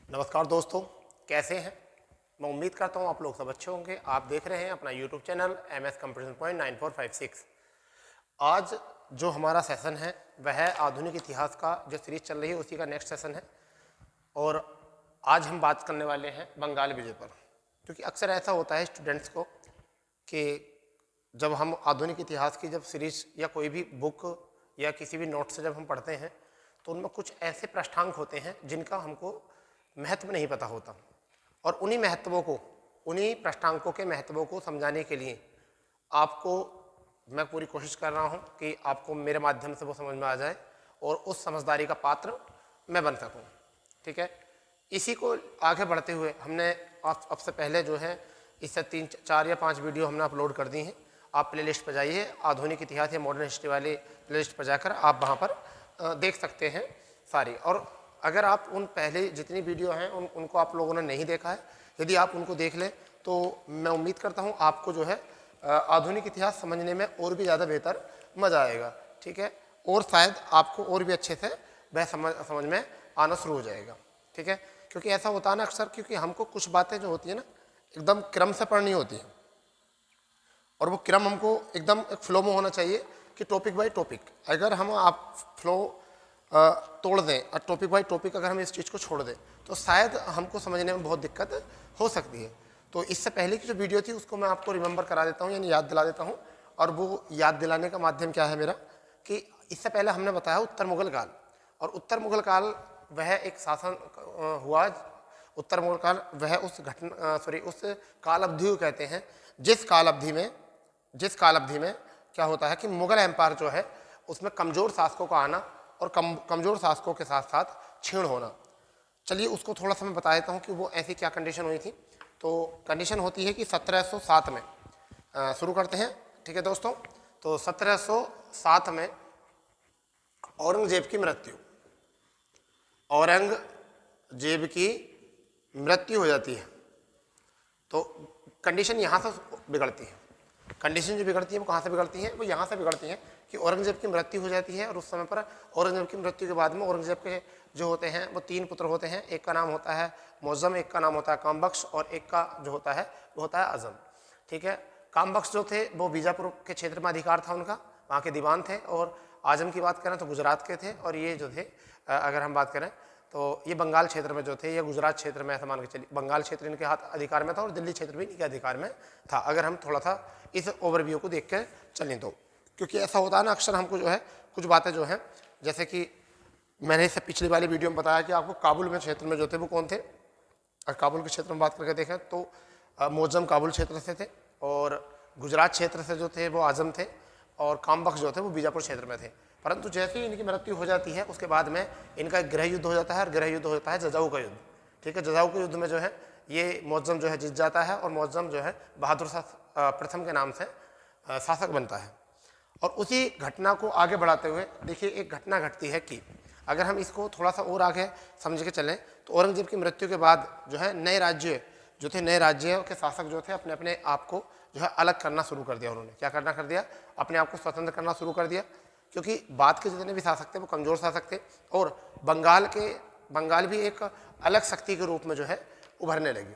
नमस्कार दोस्तों, कैसे हैं। मैं उम्मीद करता हूं आप लोग सब अच्छे होंगे। आप देख रहे हैं अपना YouTube channel MS comparison point 9456। आज जो हमारा सेशन है वह है आधुनिक इतिहास का जो सीरीज चल रही है उसी का नेक्स्ट सेशन है। और आज हम बात करने वाले हैं बंगाल विजय पर, क्योंकि अक्सर ऐसा होता है स्टूडेंट्स को कि जब हम आधुनिक इतिहास की जब सीरीज या कोई भी बुक या किसी भी नोट से जब हम पढ़ते हैं तो उनमें कुछ ऐसे पृष्ठांक होते हैं जिनका हमको महत्व नहीं पता होता, और उन्हीं पृष्ठांकों के महत्वों को समझाने के लिए आपको मैं पूरी कोशिश कर रहा हूं कि आपको मेरे माध्यम से वो समझ में आ जाए और उस समझदारी का पात्र मैं बन सकूं। ठीक है, इसी को आगे बढ़ते हुए हमने अब से पहले जो है इससे 3, 4 या 5 वीडियो हमने अपलोड कर दी हैं। आप प्लेलिस्ट पर जाइए, आधुनिक इतिहास या मॉडर्न हिस्ट्री वाले प्लेलिस्ट पर जाकर आप वहाँ पर देख सकते हैं सारी। और अगर आप उन पहले जितनी वीडियो हैं उनको आप लोगों ने नहीं देखा है, यदि आप उनको देख लें तो मैं उम्मीद करता हूँ आपको जो है आधुनिक इतिहास समझने में और भी ज़्यादा बेहतर मज़ा आएगा। ठीक है, और शायद आपको और भी अच्छे से वह समझ में आना शुरू हो जाएगा। ठीक है, क्योंकि ऐसा होता है ना अक्सर, क्योंकि हमको कुछ बातें जो होती है ना एकदम क्रम से पढ़नी होती है, और वो क्रम हमको एकदम एक फ्लो में होना चाहिए कि टॉपिक बाय टॉपिक। अगर हम आप फ्लो तोड़ दें और टॉपिक बाय टॉपिक अगर हम इस चीज़ को छोड़ दें तो शायद हमको समझने में बहुत दिक्कत हो सकती है। तो इससे पहले की जो वीडियो थी उसको मैं आपको रिमेंबर करा देता हूँ, यानी याद दिला देता हूँ। और वो याद दिलाने का माध्यम क्या है मेरा, कि इससे पहले हमने बताया उत्तर मुगल काल, और उत्तर मुगल काल वह एक शासन हुआ। उत्तर मुगल काल वह उस उस काल अवधि को कहते हैं जिस काल अवधि में क्या होता है कि मुगल एम्पायर जो है उसमें कमज़ोर शासकों का आना और कमज़ोर शासकों के साथ साथ क्षीण होना। चलिए उसको थोड़ा सा मैं बता देता हूँ कि वो ऐसी क्या कंडीशन हुई थी। तो कंडीशन होती है कि 1707 में शुरू करते हैं। ठीक है दोस्तों, तो 1707 में औरंगजेब की मृत्यु हो जाती है। तो कंडीशन यहाँ से बिगड़ती है। कंडीशन जो बिगड़ती है वो कहाँ से बिगड़ती है, वो यहाँ से बिगड़ती है कि औरंगजेब की मृत्यु हो जाती है। और उस समय पर औरंगजेब की मृत्यु के बाद में औरंगजेब के जो होते हैं वो 3 पुत्र होते हैं। एक का नाम होता है मुअज़्ज़म, एक का नाम होता है कामबख्श, और एक का जो होता है वो होता है आज़म। ठीक है, कामबख्श जो थे वो बीजापुर के क्षेत्र में अधिकार था उनका, वहाँ के दीवान थे। और आज़म की बात करें तो गुजरात के थे। और ये जो थे अगर हम बात करें तो ये बंगाल क्षेत्र में जो थे, ये गुजरात क्षेत्र में ऐसा मान के चलिए, बंगाल क्षेत्र इनके हाथ अधिकार में था और दिल्ली क्षेत्र भी इनके अधिकार में था, अगर हम थोड़ा सा इस ओवरव्यू को देख कर चलें तो। क्योंकि ऐसा होता है ना अक्सर हमको जो है कुछ बातें जो हैं, जैसे कि मैंने इससे पिछली वाली वीडियो में बताया कि आपको काबुल में क्षेत्र में जो थे वो कौन थे। और काबुल के क्षेत्र में बात करके देखें तो मुअज़्ज़म काबुल क्षेत्र से थे, और गुजरात क्षेत्र से जो थे वो आज़म थे, और कामबख्श जो थे वो बीजापुर क्षेत्र में थे। परंतु जैसे ही इनकी मृत्यु हो जाती है उसके बाद में इनका एक गृह युद्ध हो जाता है, और गृह युद्ध होता है जजाऊ का युद्ध। ठीक है, जजाऊ के युद्ध में जो है ये मुअज़्ज़म जो है जीत जाता है, और मुअज़्ज़म जो है बहादुर शाह प्रथम के नाम से शासक बनता है। और उसी घटना को आगे बढ़ाते हुए देखिए एक घटना घटती है कि अगर हम इसको थोड़ा सा और आगे समझ के चलें तो औरंगजेब की मृत्यु के बाद जो है नए राज्यों के शासक जो थे अपने अपने आप को जो है अलग करना शुरू कर दिया। उन्होंने क्या करना कर दिया, अपने आप को स्वतंत्र करना शुरू कर दिया, क्योंकि बाद के जितने भी शासक थे वो कमज़ोर शासक थे, और बंगाल भी एक अलग शक्ति के रूप में जो है उभरने लगी।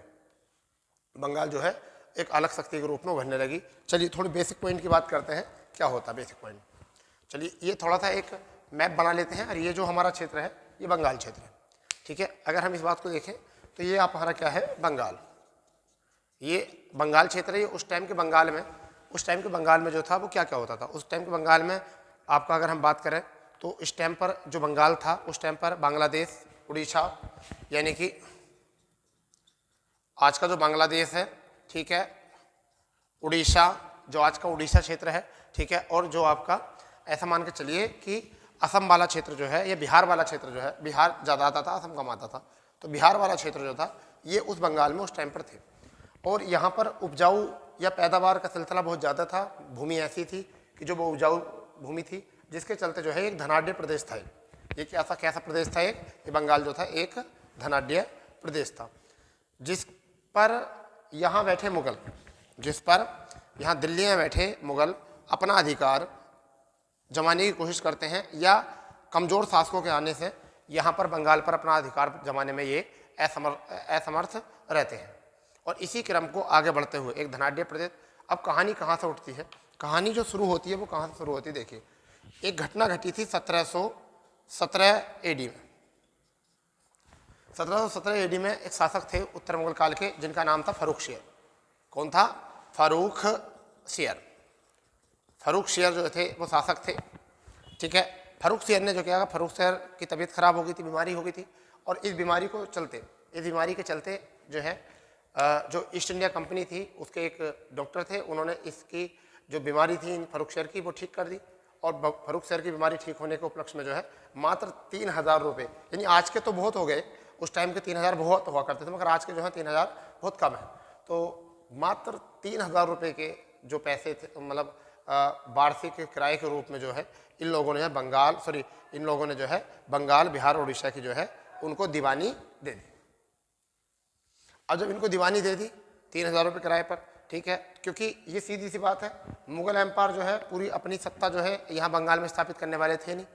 बंगाल जो है एक अलग शक्ति के रूप में उभरने लगी। चलिए थोड़ी बेसिक पॉइंट की बात करते हैं, क्या होता है बेसिक पॉइंट। चलिए ये थोड़ा सा एक मैप बना लेते हैं, और ये जो हमारा क्षेत्र है ये बंगाल क्षेत्र है। ठीक है, अगर हम इस बात को देखें तो ये आप हमारा क्या है, बंगाल, ये बंगाल क्षेत्र है। ये उस टाइम के बंगाल में जो था वो क्या क्या होता था। उस टाइम के बंगाल में आपका अगर हम बात करें तो इस टाइम पर जो बंगाल था उस टाइम पर बांग्लादेश, उड़ीसा, यानी कि आज का जो बांग्लादेश है, ठीक है, उड़ीसा जो आज का उड़ीसा क्षेत्र है, ठीक है, और जो आपका ऐसा मान के चलिए कि असम वाला क्षेत्र जो है, ये बिहार वाला क्षेत्र जो है, बिहार ज़्यादा आता था, असम कम आता था, तो बिहार वाला क्षेत्र जो था ये उस बंगाल में उस टाइम पर थे। और यहाँ पर उपजाऊ या पैदावार का सिलसिला बहुत ज़्यादा था। भूमि ऐसी थी कि जो वो उपजाऊ भूमि थी, जिसके चलते जो है एक धनाढ़ प्रदेश था। ये कैसा प्रदेश था, ये बंगाल जो था एक धनाढ़ प्रदेश था, जिस पर यहाँ बैठे मुगल, यहाँ दिल्ली में बैठे मुगल अपना अधिकार जमाने की कोशिश करते हैं, या कमज़ोर शासकों के आने से यहाँ पर बंगाल पर अपना अधिकार जमाने में ये असमर्थ रहते हैं। और इसी क्रम को आगे बढ़ते हुए एक धनाढ्य प्रदेश। अब कहानी कहाँ से उठती है, कहानी जो शुरू होती है वो कहाँ से शुरू होती है। देखिए, एक घटना घटी थी 1717 एडी में। 1717 एडी में एक शासक थे उत्तर मुगल काल के, जिनका नाम था फर्रुखशियर। कौन था? फर्रुखशियर। फर्रुखशियर जो थे वो शासक थे, ठीक है। फर्रुखशियर ने जो किया, फर्रुखशियर की तबीयत खराब हो गई थी, बीमारी हो गई थी, और इस बीमारी के चलते जो है जो ईस्ट इंडिया कंपनी थी उसके एक डॉक्टर थे, उन्होंने इसकी जो बीमारी थी फर्रुखशियर की वो ठीक कर दी। और फर्रुखशियर की बीमारी ठीक होने के उपलक्ष्य में जो है मात्र 3000 रुपये, यानी आज के तो बहुत हो गए, उस टाइम के 3000 बहुत हुआ करते थे, मगर आज के जो है 3000 बहुत कम है। तो मात्र 3000 रुपये के जो पैसे थे, मतलब वार्षिक किराए के रूप में जो है इन लोगों ने जो है बंगाल, बिहार, उड़ीसा की जो है उनको दीवानी दे दी। अब जब इनको दीवानी दे दी 3000 रुपये किराए पर, ठीक है, क्योंकि ये सीधी सी बात है, मुगल एम्पायर जो है पूरी अपनी सत्ता जो है यहाँ बंगाल में स्थापित करने वाले थे नहीं,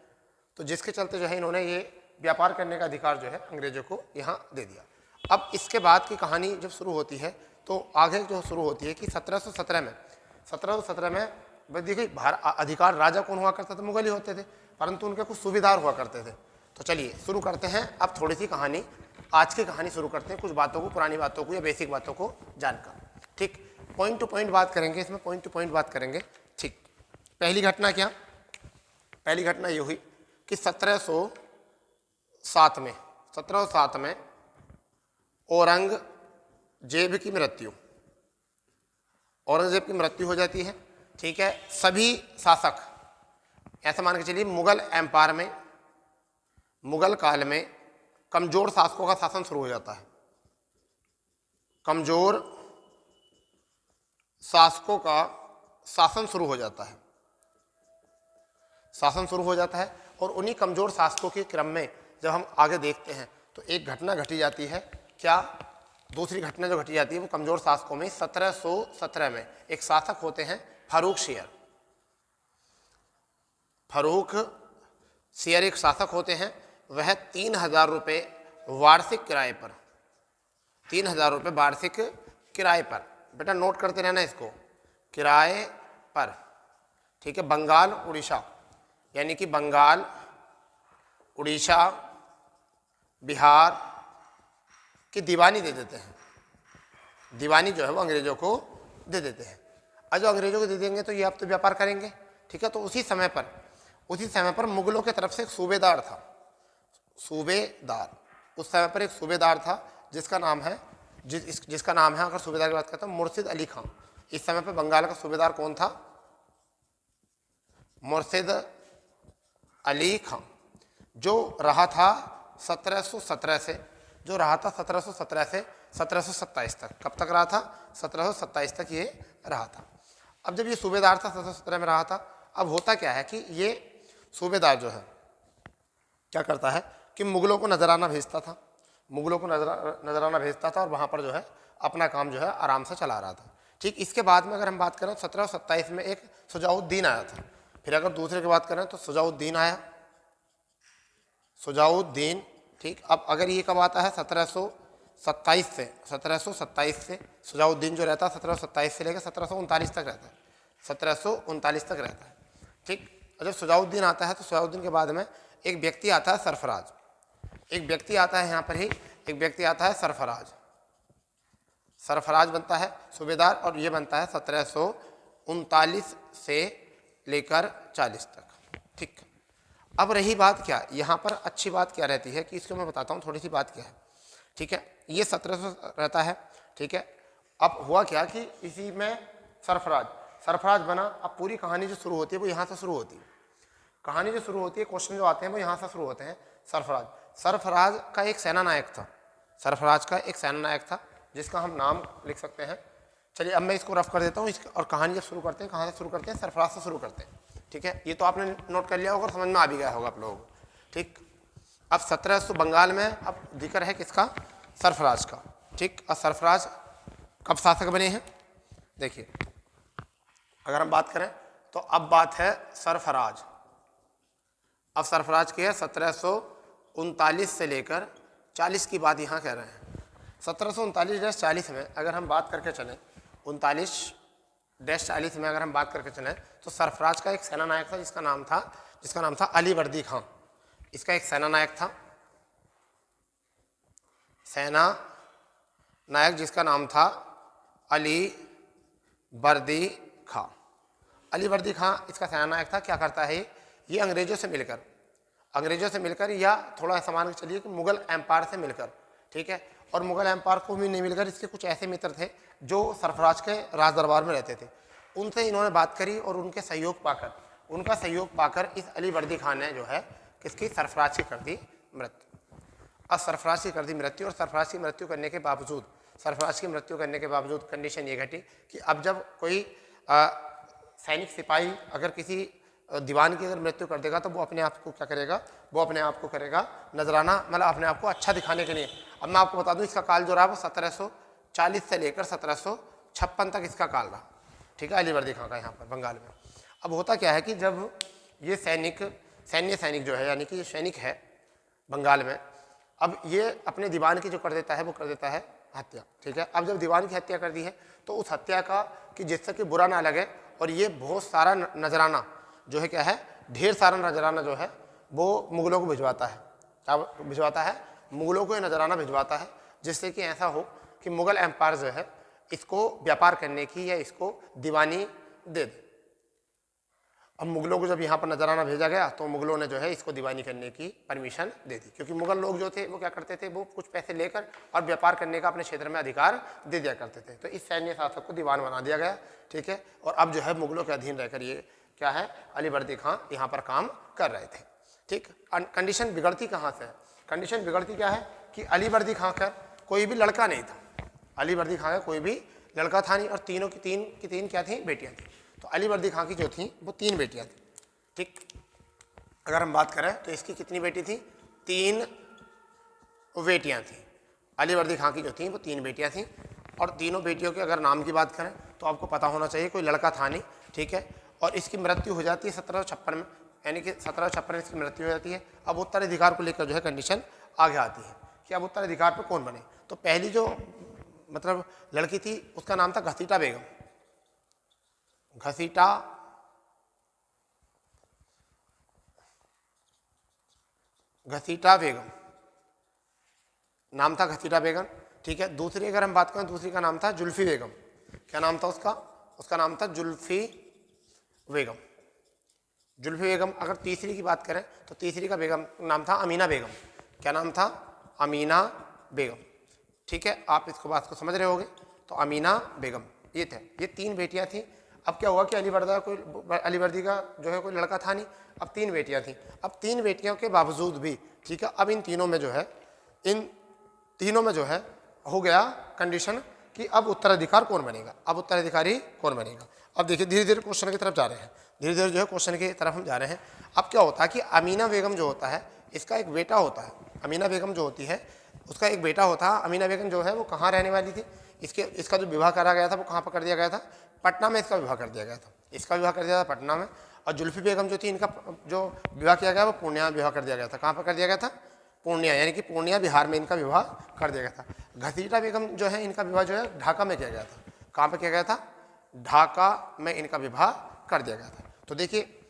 तो जिसके चलते जो है इन्होंने ये व्यापार करने का अधिकार जो है अंग्रेजों को यहाँ दे दिया। अब इसके बाद की कहानी जब शुरू होती है तो आगे जो शुरू होती है कि 1717 में देखिए अधिकार राजा कौन हुआ करता था? मुगल ही होते थे, परंतु उनके कुछ सूबेदार हुआ करते थे। तो चलिए शुरू करते हैं अब थोड़ी सी कहानी, आज की कहानी शुरू करते हैं, कुछ बातों को, पुरानी बातों को या बेसिक बातों को जानकर, ठीक। पॉइंट टू पॉइंट बात करेंगे, इसमें पॉइंट टू पॉइंट बात करेंगे, ठीक। पहली घटना क्या? पहली घटना ये हुई कि 1707 में औरंगजेब की मृत्यु हो जाती है, ठीक है। सभी शासक, ऐसा मान के चलिए मुगल एम्पायर में, मुगल काल में कमजोर शासकों का शासन शुरू हो जाता है। कमजोर शासकों का शासन शुरू हो जाता है, और उन्हीं कमजोर शासकों के क्रम में जब हम आगे देखते हैं तो एक घटना घटी जाती है। क्या? दूसरी घटना जो घटी जाती है वो कमजोर शासकों में 1717 में एक शासक होते हैं फर्रुखशियर एक शासक होते हैं। वह 3000 रुपये वार्षिक किराए पर, 3000 रुपये वार्षिक किराए पर, बेटा नोट करते रहना इसको, किराए पर, ठीक है, बंगाल उड़ीसा, यानी कि बंगाल, उड़ीसा, बिहार की दीवानी दे देते हैं। दीवानी जो है वो अंग्रेजों को दे देते हैं। और जो अंग्रेजों को दे देंगे तो ये अब तो व्यापार करेंगे, ठीक है। तो उसी समय पर मुगलों की तरफ से एक सूबेदार था, उस समय पर एक सूबेदार था जिसका नाम है अगर सूबेदार की बात करते हैं मुर्शिद अली खां। इस समय पर बंगाल का सूबेदार कौन था? मुर्शिद अली खां, जो रहा था 1717 से 1727 तक। कब तक रहा था? 1727 तक ये रहा था। अब जब ये सूबेदार था 1717 में रहा था, अब होता क्या है कि ये सूबेदार जो है क्या करता है कि मुगलों को नजराना भेजता था और वहाँ पर जो है अपना काम जो है आराम से चला रहा था, ठीक। इसके बाद में अगर हम बात करें 1727 में एक सुजाउद्दीन आया था। फिर अगर दूसरे की बात करें तो सुजाउद्दीन आया, ठीक। अब अगर ये कब आता है? 1727 से सुजाउद्दीन जो रहता है 1727 से लेकर 1739 तक रहता है, 1739 तक रहता है, ठीक। जब सुजाउद्दीन आता है तो सुजाउद्दीन के बाद में एक व्यक्ति आता है सरफराज, यहाँ पर ही एक व्यक्ति आता है सरफराज बनता है सूबेदार, और ये बनता है 1739 से लेकर 40 तक, ठीक। अब रही बात क्या, यहाँ पर अच्छी बात क्या रहती है कि इसको मैं बताता हूँ थोड़ी सी बात क्या है, ठीक है। ये 1700 रहता है, ठीक है। अब हुआ क्या कि इसी में सरफराज बना। अब पूरी कहानी जो शुरू होती है वो यहाँ से शुरू होती है। कहानी जो शुरू होती है, क्वेश्चन जो आते हैं वो यहाँ से शुरू होते हैं। सरफराज का एक सेना नायक था जिसका हम नाम लिख सकते हैं। चलिए अब मैं इसको रफ कर देता हूँ, और कहानी जब शुरू करते हैं, कहाँ से शुरू करते हैं? सरफराज से शुरू करते हैं, ठीक है। ये तो आपने नोट कर लिया होगा और समझ में आ भी गया होगा आप लोगों को, ठीक। अब 1700 बंगाल में अब जिक्र है किसका? सरफराज का, ठीक। और सरफराज कब शासक बने हैं? देखिए अगर हम बात करें तो अब बात है सरफराज की है 1739 से लेकर 40 की बात यहाँ कह रहे हैं। 1739-40 में अगर हम बात करके चलें, 39-40 में अगर हम बात करके चलें तो सरफराज का एक सेना नायक था जिसका नाम था अली वर्दी खां। इसका एक सेना नायक था, सेना नायक जिसका नाम था अली वर्दी खां। अली वर्दी खां इसका सेना नायक था। क्या करता है ये अंग्रेज़ों से मिलकर या थोड़ा ऐसा मान के चलिए कि मुग़ल एम्पायर से मिलकर, ठीक है, और मुग़ल एम्पायर को भी नहीं मिलकर इसके कुछ ऐसे मित्र थे जो सरफराज के राज दरबार में रहते थे, उनसे इन्होंने बात करी और उनका सहयोग पाकर इस अली वर्दी खान ने जो है किसकी, सरफराज की कर दी मृत्यु। अब सरफराज की कर दी मृत्यु, और सरफराज की मृत्यु करने के बावजूद कंडीशन ये घटी कि अब जब कोई सैनिक सिपाही अगर किसी दीवान की अगर मृत्यु कर देगा तो वो अपने आप को क्या करेगा, नजराना, मतलब अपने आप को अच्छा दिखाने के लिए। अब मैं आपको बता दूं इसका काल जो रहा वो 1740 से लेकर 1756 तक इसका काल रहा, ठीक है, अली वर्दी खां का यहाँ पर बंगाल में। अब होता क्या है कि जब ये सैन्य सैनिक जो है, यानी कि ये सैनिक है बंगाल में, अब ये अपने दीवान की जो कर देता है हत्या, ठीक है। अब जब दीवान की हत्या कर दी है तो उस हत्या का कि जिससे कि बुरा ना लगे, और ये बहुत सारा नजराना जो है क्या है, ढेर सारा नजराना जो है वो मुग़लों को भिजवाता है। क्या भिजवाता है? मुग़लों को ये नजराना भिजवाता है, जिससे कि ऐसा हो कि मुग़ल एम्पायर जो है इसको व्यापार करने की या इसको दीवानी दे दे। अब मुग़लों को जब यहाँ पर नजराना भेजा गया तो मुग़लों ने जो है इसको दीवानी करने की परमिशन दे दी, क्योंकि मुग़ल लोग जो थे वो क्या करते थे, वो कुछ पैसे लेकर और व्यापार करने का अपने क्षेत्र में अधिकार दे दिया करते थे। तो इस सैन्य शासक को दीवान बना दिया गया, ठीक है, और अब जो है मुग़लों के अधीन रहकर ये क्या है, अली वर्दी खां यहाँ पर काम कर रहे थे, ठीक। कंडीशन बिगड़ती कहाँ से है? कंडीशन बिगड़ती क्या है कि अली वर्दी खां का कोई भी लड़का नहीं था, अली वर्दी खां का कोई भी लड़का था नहीं, और तीनों की तीन क्या थी, बेटियाँ थी। तो अली वर्दी खां की जो थी वो 3 बेटियाँ थी, ठीक। अगर हम बात करें तो इसकी कितनी बेटी थी? 3 बेटियाँ थी। अली वर्दी खां की जो थी वो 3 बेटियाँ थी, और तीनों बेटियों के अगर नाम की बात करें तो आपको पता होना चाहिए कोई लड़का था नहीं, ठीक है। और इसकी मृत्यु हो जाती है 1756 में, यानी कि 1756 में इसकी मृत्यु हो जाती है। अब उत्तराधिकार को लेकर जो है कंडीशन आगे आती है कि अब उत्तराधिकार पर कौन बने। तो पहली जो मतलब लड़की थी उसका नाम था घसीटा बेगम। घसीटा बेगम नाम था, घसीटा बेगम, ठीक है। दूसरी अगर हम बात करें, दूसरी का नाम था जुल्फी बेगम। क्या नाम था उसका नाम था जुल्फी बेगम। अगर तीसरी की बात करें तो तीसरी का बेगम नाम था अमीना बेगम। क्या नाम था? अमीना बेगम, ठीक है। आप इसको बात को समझ रहे होगे। तो अमीना बेगम ये थे, ये 3 बेटियां थी। अब क्या हुआ कि अली वर्दी का जो है कोई लड़का था नहीं, अब 3 बेटियां थी। अब 3 बेटियों के बावजूद भी, ठीक है, अब इन तीनों में जो है हो गया कंडीशन कि अब उत्तराधिकारी कौन बनेगा। अब देखिए धीरे धीरे क्वेश्चन की तरफ जा रहे हैं, हम जा रहे हैं। अब क्या होता है कि अमीना बेगम जो होता है इसका एक बेटा होता है। अमीना बेगम जो होती है उसका एक बेटा होता है। अमीना बेगम जो है वो कहाँ रहने वाली थी? इसका जो विवाह करा गया था वो कहाँ पर कर दिया गया था? पटना में इसका विवाह कर दिया गया था। पटना में। और जुल्फी बेगम जो थी इनका जो विवाह किया गया वो पूर्णिया में विवाह कर दिया गया था। कहाँ पर कर दिया गया था? पूर्णिया, यानी कि पूर्णिया बिहार में इनका विवाह कर दिया गया था। घसीटा बेगम जो है इनका विवाह जो है ढाका में किया गया था। कहाँ पर किया गया था? ढाका में इनका विवाह कर दिया गया था। तो देखिए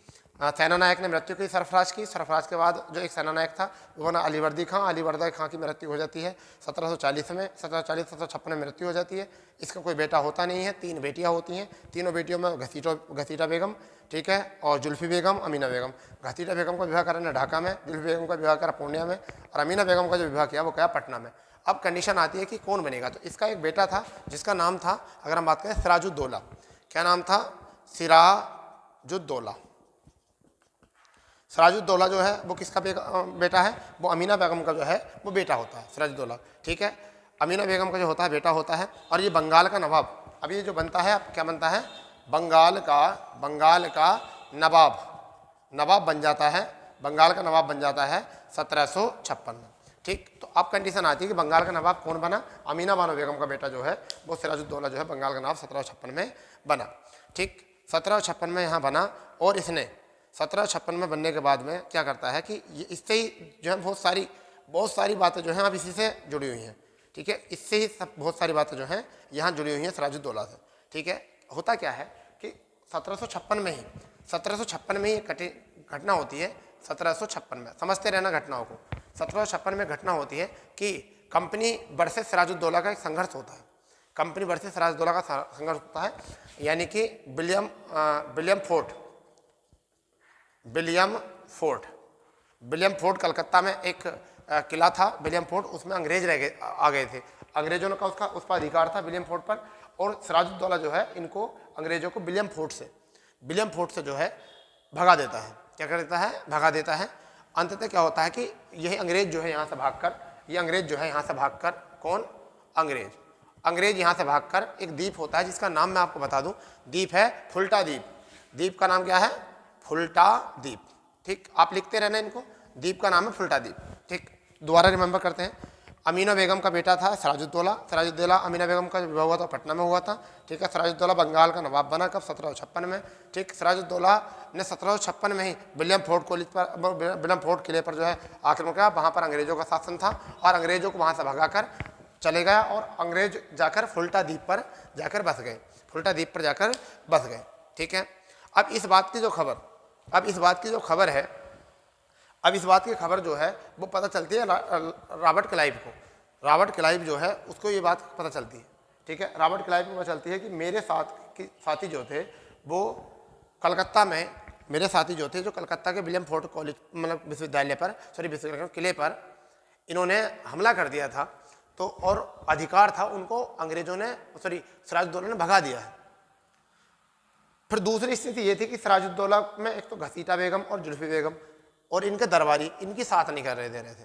सेना नायक ने मृत्यु की सरफराज के बाद जो एक सेना नायक था वो बना अली वर्दी खां की मृत्यु हो जाती है 1756 में मृत्यु हो जाती है। इसका कोई बेटा होता नहीं है, 3 बेटियां होती हैं। तीनों बेटियों में घसीटा बेगम, ठीक है, और जुल्फी बेगम, अमीना बेगम। घसीटा बेगम का विवाह करा ढाका में, जुल्फी बेगम का विवाह करा पूर्णिया में, और अमीना बेगम का जो विवाह किया वो क्या? पटना में। अब कंडीशन आती है कि कौन बनेगा। तो इसका एक बेटा था जिसका नाम था, अगर हम बात करें, सिराजुद्दौला। क्या नाम था? सिराजुद्दौला। सिराजुद्दौला जो है वो किसका बेटा है? वो अमीना बेगम का जो है वो बेटा होता है, सिराजुद्दौला, ठीक है। अमीना बेगम का जो होता है बेटा होता है। और ये बंगाल का नवाब, अब ये जो बनता है, अब क्या बनता है? बंगाल का नवाब बन जाता है। बंगाल का नवाब बन जाता है 1756 में, ठीक। तो अब कंडीशन आती है कि बंगाल का नवाब कौन बना? अमीना बानो बेगम का बेटा जो है वो सिराजुद्दौला जो है बंगाल का नवाब 1756 में बना, ठीक। 1756 में यहाँ बना, और इसने 1756 में बनने के बाद में क्या करता है कि ये इससे ही जो है बहुत सारी बहुत सारी बातें जो हैं अब इसी से जुड़ी हुई हैं, ठीक है, इससे ही सब बहुत सारी बातें जो हैं यहाँ जुड़ी हुई हैं सिराजुद्दौला से, ठीक है। होता क्या है कि 1756 में ही घटना होती है, 1756 में, समझते रहना घटनाओं को। 1756 में घटना होती है कि कंपनी वर्सेस सिराजुद्दौला का एक संघर्ष होता है, कंपनी वर्सेस सिराजुद्दौला का संघर्ष होता है, यानी कि विलियम फोर्ट कलकत्ता में एक किला था विलियम फोर्ट, उसमें अंग्रेज आ गए थे, अंग्रेजों का उस पर अधिकार था विलियम फोर्ट पर, और सिराजुद्दौला जो है इनको अंग्रेजों को विलियम फोर्ट से जो है भगा देता है। क्या कर देता है? भगा देता है। अंततः क्या होता है कि यही अंग्रेज जो है यहाँ से भागकर कौन? अंग्रेज यहाँ से भागकर एक द्वीप होता है जिसका नाम मैं आपको बता दूं, द्वीप है फुल्टा द्वीप। द्वीप का नाम क्या है? फुल्टा द्वीप, ठीक, आप लिखते रहना इनको, द्वीप का नाम है फुल्टा द्वीप, ठीक। दोबारा रिमेंबर करते हैं, अमीना बेगम का बेटा था सिराजुद्दौला, अमीना बेगम का विवाह हुआ था पटना में हुआ था, ठीक है। सिराजुद्दौला बंगाल का नवाब बना कब? 1756 में, ठीक। सिराजुद्दौला ने 1756 में ही विलियम फोर्ट किले पर जो है आक्रमण किया, वहाँ पर अंग्रेजों का शासन था और अंग्रेजों को वहाँ से भगाकर चले गया और अंग्रेज जाकर फुल्टा द्वीप पर जाकर बस गए, ठीक है। अब इस बात की खबर जो है वो पता चलती है रॉबर्ट क्लाइव जो है उसको ये बात पता चलती है, ठीक है। रॉबर्ट क्लाइव को पता चलती है कि मेरे साथी जो थे वो कलकत्ता में, जो कलकत्ता के विलियम फोर्ट कॉलेज मतलब विश्वविद्यालय किले पर इन्होंने हमला कर दिया था, तो और अधिकार था उनको सिराजुद्दौला ने भगा दिया है। फिर दूसरी स्थिति ये थी कि सिराजुद्दौला में एक तो घसीटा बेगम और जुल्फी बेगम और इनके दरबारी इनकी साथ नहीं दे रहे थे,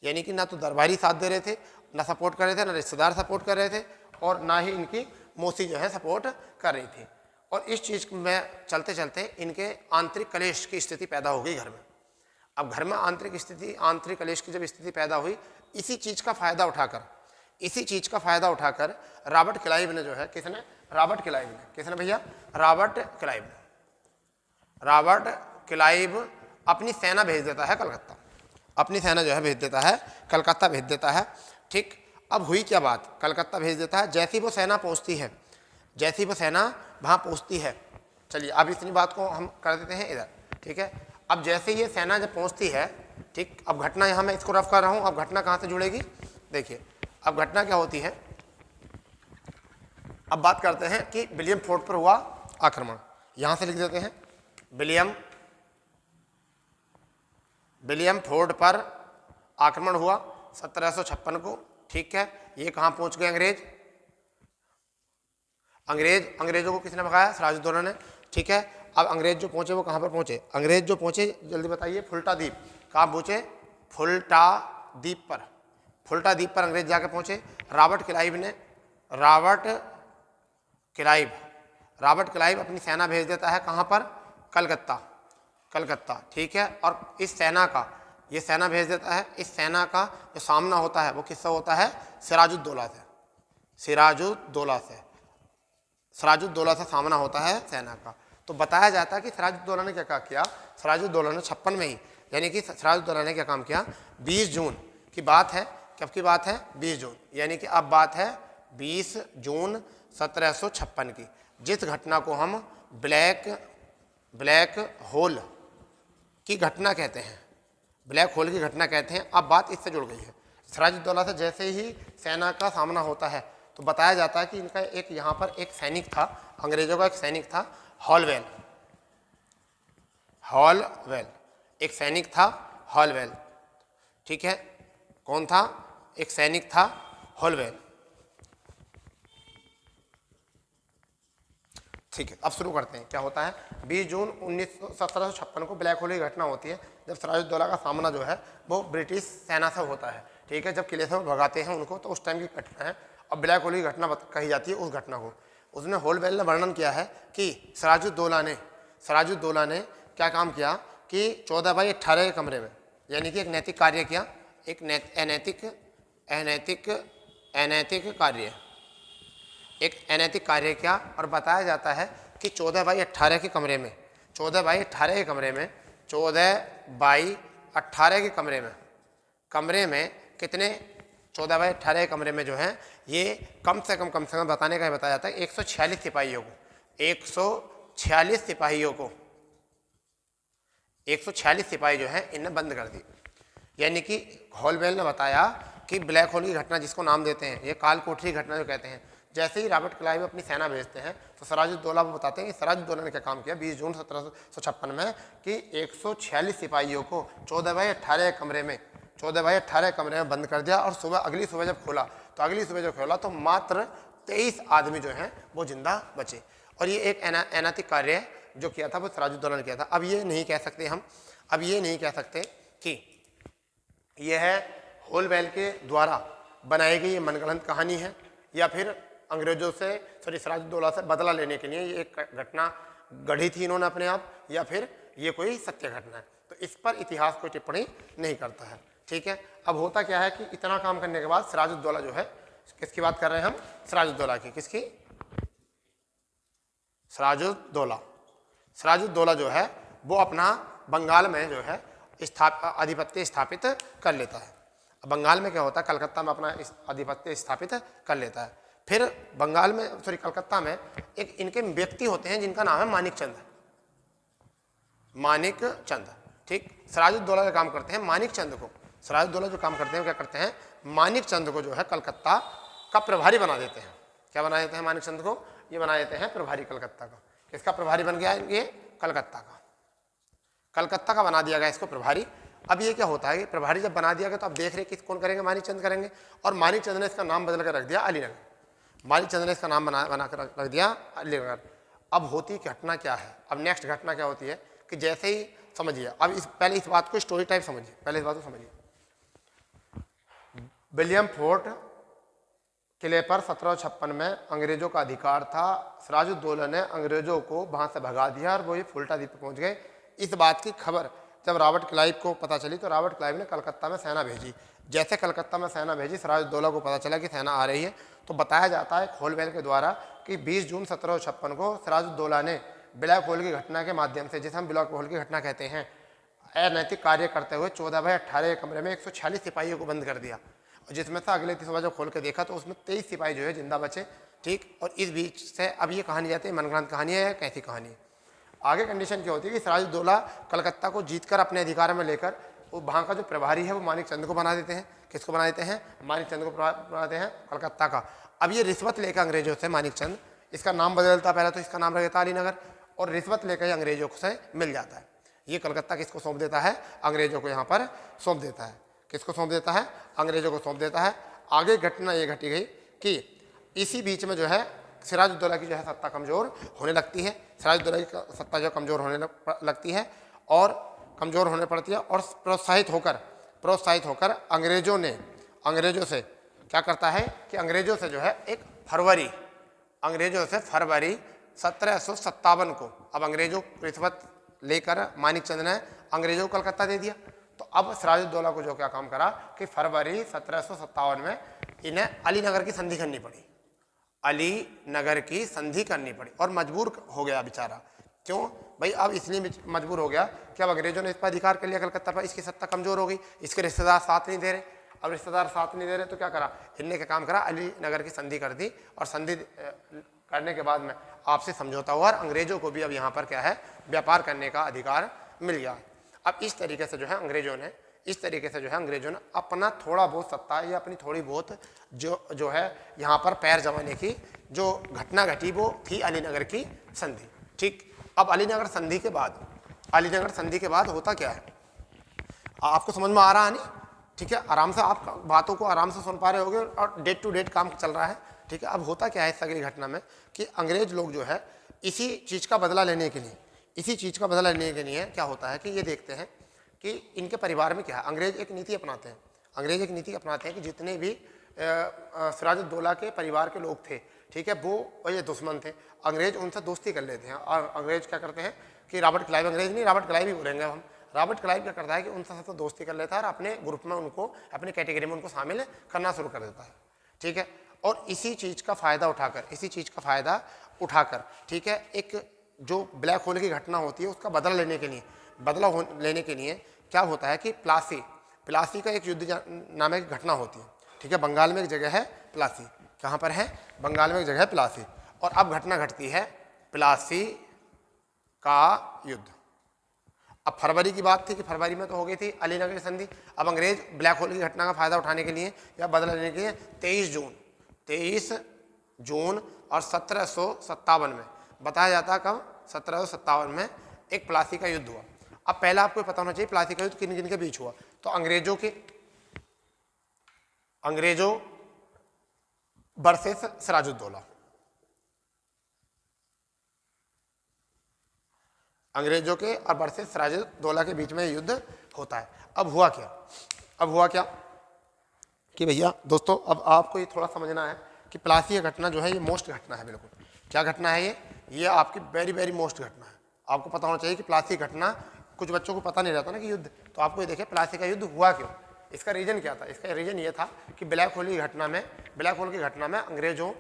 यानी कि ना तो दरबारी साथ दे रहे थे, ना सपोर्ट कर रहे थे, ना रिश्तेदार सपोर्ट कर रहे थे, और ना ही इनकी मौसी जो है सपोर्ट कर रही थी। और इस चीज़ में चलते चलते इनके आंतरिक कलेश की स्थिति पैदा हो गई घर में। अब घर में आंतरिक कलेश की जब स्थिति पैदा हुई, इसी चीज़ का फ़ायदा उठाकर रॉबर्ट क्लाइव ने जो है, रॉबर्ट क्लाइव अपनी सेना भेज देता है कलकत्ता, भेज देता है, ठीक। अब हुई क्या बात, कलकत्ता भेज देता है, जैसी वो सेना वहाँ पहुँचती है, चलिए अब इतनी बात को हम कर देते हैं इधर, ठीक है। अब जैसे ये सेना जब पहुँचती है, ठीक, अब घटना यहाँ मैं इसको रफ कर रहा हूँ, अब घटना कहाँ से जुड़ेगी, देखिए अब घटना क्या होती है। अब बात करते हैं कि विलियम फोर्ट पर हुआ आक्रमण, यहाँ से लिख देते हैं विलियम फोर्ट पर आक्रमण हुआ 1756 को, ठीक है। ये कहाँ पहुँच गए अंग्रेजों को किसने भगाया? सिराजुद्दौला ने, ठीक है। अब अंग्रेज जो पहुँचे वो कहाँ पर पहुँचे? जल्दी बताइए, फुल्टा द्वीप। कहाँ पहुँचे? फुल्टा द्वीप पर अंग्रेज जाकर पहुँचे। रॉबर्ट क्लाइव अपनी सेना भेज देता है कहाँ पर? कलकत्ता, ठीक है। और इस सेना भेज देता है, इस सेना का जो सामना होता है वो किससे होता है? सिराजुद्दौला से सामना होता है सेना का। तो बताया जाता है कि सिराजुद्दौला ने क्या किया, सिराजुद्दौला ने 56 में ही, यानी कि सिराजुद्दौला ने क्या काम किया, 20 जून की बात है, कब की बात है? 20 जून, यानी कि अब बात है 20 जून 1756 की, जिस घटना को हम ब्लैक होल की घटना कहते हैं, अब बात इससे जुड़ गई है। सिराजुद्दौला से जैसे ही सेना का सामना होता है तो बताया जाता है कि इनका एक यहाँ पर एक सैनिक था, अंग्रेजों का एक सैनिक था, हॉलवेल, एक सैनिक था हॉलवेल, ठीक है। कौन था? एक सैनिक था हॉलवेल, ठीक है। अब शुरू करते हैं, क्या होता है। 20 जून 1756 को ब्लैक होल की घटना होती है, जब सिराजुद्दौला का सामना जो है वो ब्रिटिश सेना से होता है, ठीक है। जब किले से भगाते हैं उनको, तो उस टाइम की घटना है। अब ब्लैक होल की घटना कही जाती है उस घटना को। उसमें हॉलवेल ने वर्णन किया है कि सिराजुद्दौला ने क्या काम किया कि 14 बाई 18 के कमरे में, यानी कि एक नैतिक कार्य किया, एक अनैतिक कार्य किया। और बताया जाता है कि 14 बाई 18 के कमरे में कमरे में कितने 14/18 कमरे में जो है ये कम से कम बताने का बताया जाता है 146 सिपाहियों को 146 सिपाहियों को 146 सिपाही जो है इन्हें बंद कर दी। यानी कि हॉलवेल ने बताया कि ब्लैक होल की घटना जिसको नाम देते हैं ये काल कोठरी घटना जो कहते हैं, जैसे ही रॉबर्ट क्लाइव अपनी सेना भेजते हैं तो सिराजुद्दौला वो बताते हैं कि सिराजुद्दौला ने क्या काम किया 20 जून 1756 में कि 146 सिपाहियों को 14/18 कमरे में 14/18 कमरे में बंद कर दिया और अगली सुबह जब खोला तो मात्र 23 आदमी जो हैं वो जिंदा बचे। और ये एक अनैतिक कार्य जो किया था वो सिराजुद्दौला ने किया था। अब ये नहीं कह सकते कि यह होलवेल के द्वारा बनाई गई ये मनगढ़ंत कहानी है या फिर अंग्रेजों से सिराजुद्दौला से बदला लेने के लिए ये एक घटना गढ़ी थी इन्होंने अपने आप, या फिर ये कोई सत्य घटना है। तो इस पर इतिहास कोई टिप्पणी नहीं करता है। ठीक है, अब होता क्या है कि इतना काम करने के बाद सिराजुद्दौला जो है, किसकी बात कर रहे हैं हम? सिराजुद्दौला की। किसकी? सिराजुद्दौला जो है वो अपना बंगाल में जो है आधिपत्य स्थापित कर लेता है। बंगाल में क्या होता है, कलकत्ता में अपना आधिपत्य स्थापित कर लेता है। फिर बंगाल में कलकत्ता में एक इनके व्यक्ति होते हैं जिनका नाम है मानिक चंद। ठीक, सिराजुद्दौला का काम करते हैं मानिक चंद को। सिराजुद्दौला जो काम करते हैं क्या करते हैं, मानिक चंद को जो है कलकत्ता का प्रभारी बना देते हैं। क्या बना देते हैं मानिक चंद को? ये बना देते हैं प्रभारी कलकत्ता का। किसका प्रभारी बन गया ये? कलकत्ता का बना दिया गया इसको प्रभारी। अब ये क्या होता है कि प्रभारी जब बना दिया गया तो अब देख रहे किस कौन करेंगे? मानिक चंद करेंगे। और मानिक चंद ने इसका नाम बदल कर रख दिया अलीनगर। मानिक चंद ने इसका नाम बना कर रख दिया अलीनगर। अब होती घटना क्या है? अब नेक्स्ट घटना क्या होती है कि जैसे ही समझिए, अब पहले इस बात को स्टोरी टाइप समझिए, पहले इस बात को समझिए। विलियम फोर्ट किले पर 1756 में अंग्रेजों का अधिकार था। सिराजुद्दौला ने अंग्रेजों को वहां से भगा दिया और वो ये फुल्टा द्वीप पर पहुंच गए। इस बात की खबर जब रॉबर्ट क्लाइव को पता चली तो रॉबर्ट क्लाइव ने कलकत्ता में सेना भेजी। जैसे कलकत्ता में सेना भेजी, सिराजुद्दौला को पता चला कि सेना आ रही है, तो बताया जाता है होलवेल के द्वारा कि 20 जून 1756 को सिराजुद्दौला ने ब्लैक होल की घटना के माध्यम से, जिसे हम ब्लैक होल की घटना कहते हैं, अनैतिक कार्य करते हुए 14/18 कमरे में 146 सिपाहियों को बंद कर दिया। और जिसमें से अगले सुबह जब खोल के देखा तो उसमें 23 सिपाही जो है जिंदा बचे। ठीक, और इस बीच से अब ये कहानी जाती है मनगढ़ंत कहानी है या कैसी कहानी है? आगे कंडीशन क्या होती है कि सिराजुद्दौला कलकत्ता को जीतकर अपने अधिकार में लेकर वो वहाँ का जो प्रभारी है वो मानिक चंद को बना देते हैं। किसको बना देते हैं? मानिक चंद को बनाते हैं कलकत्ता का। अब ये रिश्वत लेकर अंग्रेजों से मानिक चंद, इसका नाम बदलता, पहले तो इसका नाम रह देता अलीनगर, और रिश्वत लेकर अंग्रेजों से मिल जाता है। ये कलकत्ता किसको सौंप देता है? अंग्रेजों को यहाँ पर सौंप देता है। किसको सौंप देता है? अंग्रेजों को सौंप देता है। आगे घटना ये घटी गई कि इसी बीच में जो है सिराजुद्दौला की जो है सत्ता कमज़ोर होने लगती है। सिराजुद्दौला की सत्ता जो कमज़ोर होने लगती है और कमज़ोर होने पड़ती है, और प्रोत्साहित होकर अंग्रेजों से क्या करता है कि अंग्रेजों से जो है फरवरी 1757 को, अब अंग्रेजों रिश्वत लेकर मानिक चंद ने अंग्रेजों को कलकत्ता दे दिया। तो अब सिराजुद्दौला को जो क्या काम करा कि फरवरी 1757 में इन्हें अलीनगर की संधि करनी पड़ी। और मजबूर हो गया बेचारा। क्यों भाई? अब इसलिए मजबूर हो गया कि अब अंग्रेजों ने इस पर अधिकार कर लिया कलकत्ता पर, इसकी सत्ता कमजोर हो गई, इसके रिश्तेदार साथ नहीं दे रहे। अब रिश्तेदार साथ नहीं दे रहे तो क्या करा? इनने क्या काम करा? अलीनगर की संधि कर दी, और संधि करने के बाद में आपसे समझौता हुआ और अंग्रेजों को भी अब यहाँ पर क्या है, व्यापार करने का अधिकार मिल गया। अब इस तरीके से जो है अंग्रेजों ने अपना थोड़ा बहुत सत्ता या अपनी थोड़ी बहुत जो है यहाँ पर पैर जमाने की जो घटना घटी वो थी अलीनगर की संधि। ठीक, अब अलीनगर संधि के बाद होता क्या है आपको समझ में आ रहा है? नहीं, ठीक है, आराम से आप बातों को आराम से सुन पा रहे होगे और डेट टू डेट काम चल रहा है। ठीक है, अब होता क्या है इस अगली घटना में कि अंग्रेज लोग जो है इसी चीज़ का बदला लेने के लिए क्या होता है कि ये देखते हैं कि इनके परिवार में क्या है। अंग्रेज एक नीति अपनाते हैं कि जितने भी सिराजुद्दौला के परिवार के लोग थे, ठीक है, वो ये दुश्मन थे, अंग्रेज उनसे दोस्ती कर लेते हैं। और अंग्रेज क्या करते हैं कि रॉबर्ट क्लाइव ही बोलेंगे हम। रॉबर्ट क्लाइव क्या करता है कि उनसे सबसे दोस्ती कर लेता है और अपने ग्रुप में उनको, अपनी कैटेगरी में उनको शामिल करना शुरू कर देता है। ठीक है, और इसी चीज़ का फ़ायदा उठाकर ठीक है, एक जो ब्लैक होल की घटना होती है उसका बदला लेने के लिए क्या होता है कि प्लासी का एक युद्ध नाम की घटना होती है, ठीक है। बंगाल में एक जगह है प्लासी, कहाँ पर है, बंगाल में एक जगह है प्लासी, और अब घटना घटती है प्लासी का युद्ध। अब फरवरी की बात थी कि फरवरी में तो हो गई थी अलीनगर की संधि। अब अंग्रेज ब्लैक होल की घटना का फायदा उठाने के लिए या बदला लेने के लिए 23 जून और 1757 में, बताया जाता है कब, 1757 में एक प्लासी का युद्ध हुआ। अब पहला आपको पता होना चाहिए प्लासी का युद्ध किन किन के बीच हुआ। तो अंग्रेजों वर्सेस सिराजुद्दौला, अंग्रेजों के और वर्सेस सिराजुद्दौला के बीच में युद्ध होता है। अब हुआ क्या कि भैया दोस्तों, अब आपको ये थोड़ा समझना है कि प्लासी घटना जो है ये मोस्ट घटना है। बिल्कुल क्या घटना है ये आपकी वेरी वेरी मोस्ट घटना है। आपको पता होना चाहिए कि प्लासी घटना, कुछ बच्चों को पता नहीं रहता ना कि युद्ध, तो आपको ये देखिए प्लासी का युद्ध हुआ क्यों, इसका रीजन क्या था। इसका रीजन ये था कि ब्लैक होल की घटना में अंग्रेजों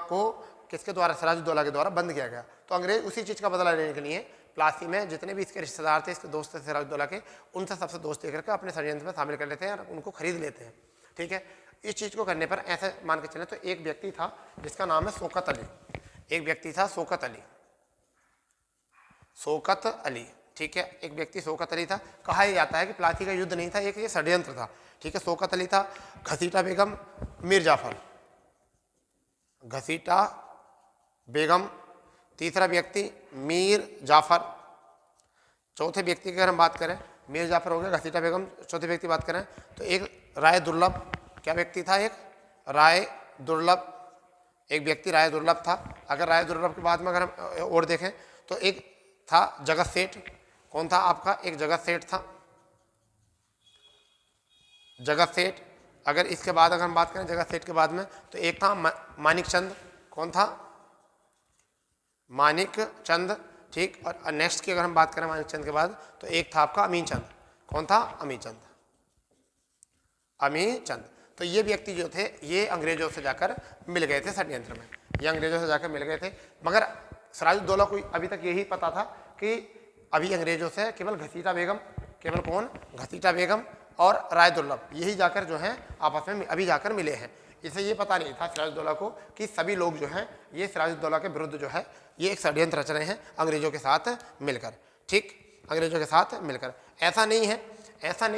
को किसके द्वारा, सिराजुद्दौला के द्वारा बंद किया गया। तो अंग्रेज उसी चीज़ का बदला लेने के लिए प्लासी में जितने भी इसके रिश्तेदार थे, इसके दोस्त थे सिराजुद्दौला के, उनसे सबसे दोस्ती करके अपने षड्यंत्र में शामिल कर लेते हैं और उनको खरीद लेते हैं, ठीक है। इस चीज़ को करने पर ऐसे मान के चले तो एक व्यक्ति था जिसका नाम है शौकत अली, एक व्यक्ति था शौकत अली, ठीक है। एक व्यक्ति शौकत अली था। कहा यह जाता है कि प्लासी का युद्ध नहीं था, एक ये षड्यंत्र था, ठीक है। शौकत अली था, घसीटा बेगम, मीर जाफर, घसीटा बेगम, तीसरा व्यक्ति मीर जाफर, चौथे व्यक्ति की अगर हम बात करें, मीर जाफर हो गया, घसीटा बेगम, चौथे व्यक्ति बात करें तो एक राय दुर्लभ, क्या व्यक्ति था, एक राय दुर्लभ, एक व्यक्ति राय दुर्लभ था। अगर राय दुर्लभ के बाद में अगर हम और देखें तो एक था जगत सेठ, कौन था आपका, एक जगत सेठ था, जगत सेठ। अगर इसके बाद अगर हम बात करें जगत सेठ के बाद में तो एक था मानिक चंद, कौन था, मानिक चंद, ठीक। और नेक्स्ट की अगर हम बात करें मानिक चंद के बाद तो एक था आपका अमीन चंद, कौन था, अमीन चंद। तो ये व्यक्ति जो थे ये अंग्रेजों से जाकर मिल गए थे षड्यंत्र में, ये अंग्रेजों से जाकर मिल गए थे। मगर सिराजुद्दौला को अभी तक यही पता था कि अभी अंग्रेजों से केवल घसीटा बेगम, केवल कौन, घसीटा बेगम और राय दुर्लभ, यही जाकर जो है आपस में अभी जाकर मिले हैं। इसे ये पता नहीं था सिराजुद्दौला को कि सभी लोग जो हैं ये सिराजुद्दौला के विरुद्ध जो है ये एक षड्यंत्र रच रहे हैं अंग्रेजों के साथ मिलकर, ठीक, अंग्रेजों के साथ मिलकर। ऐसा नहीं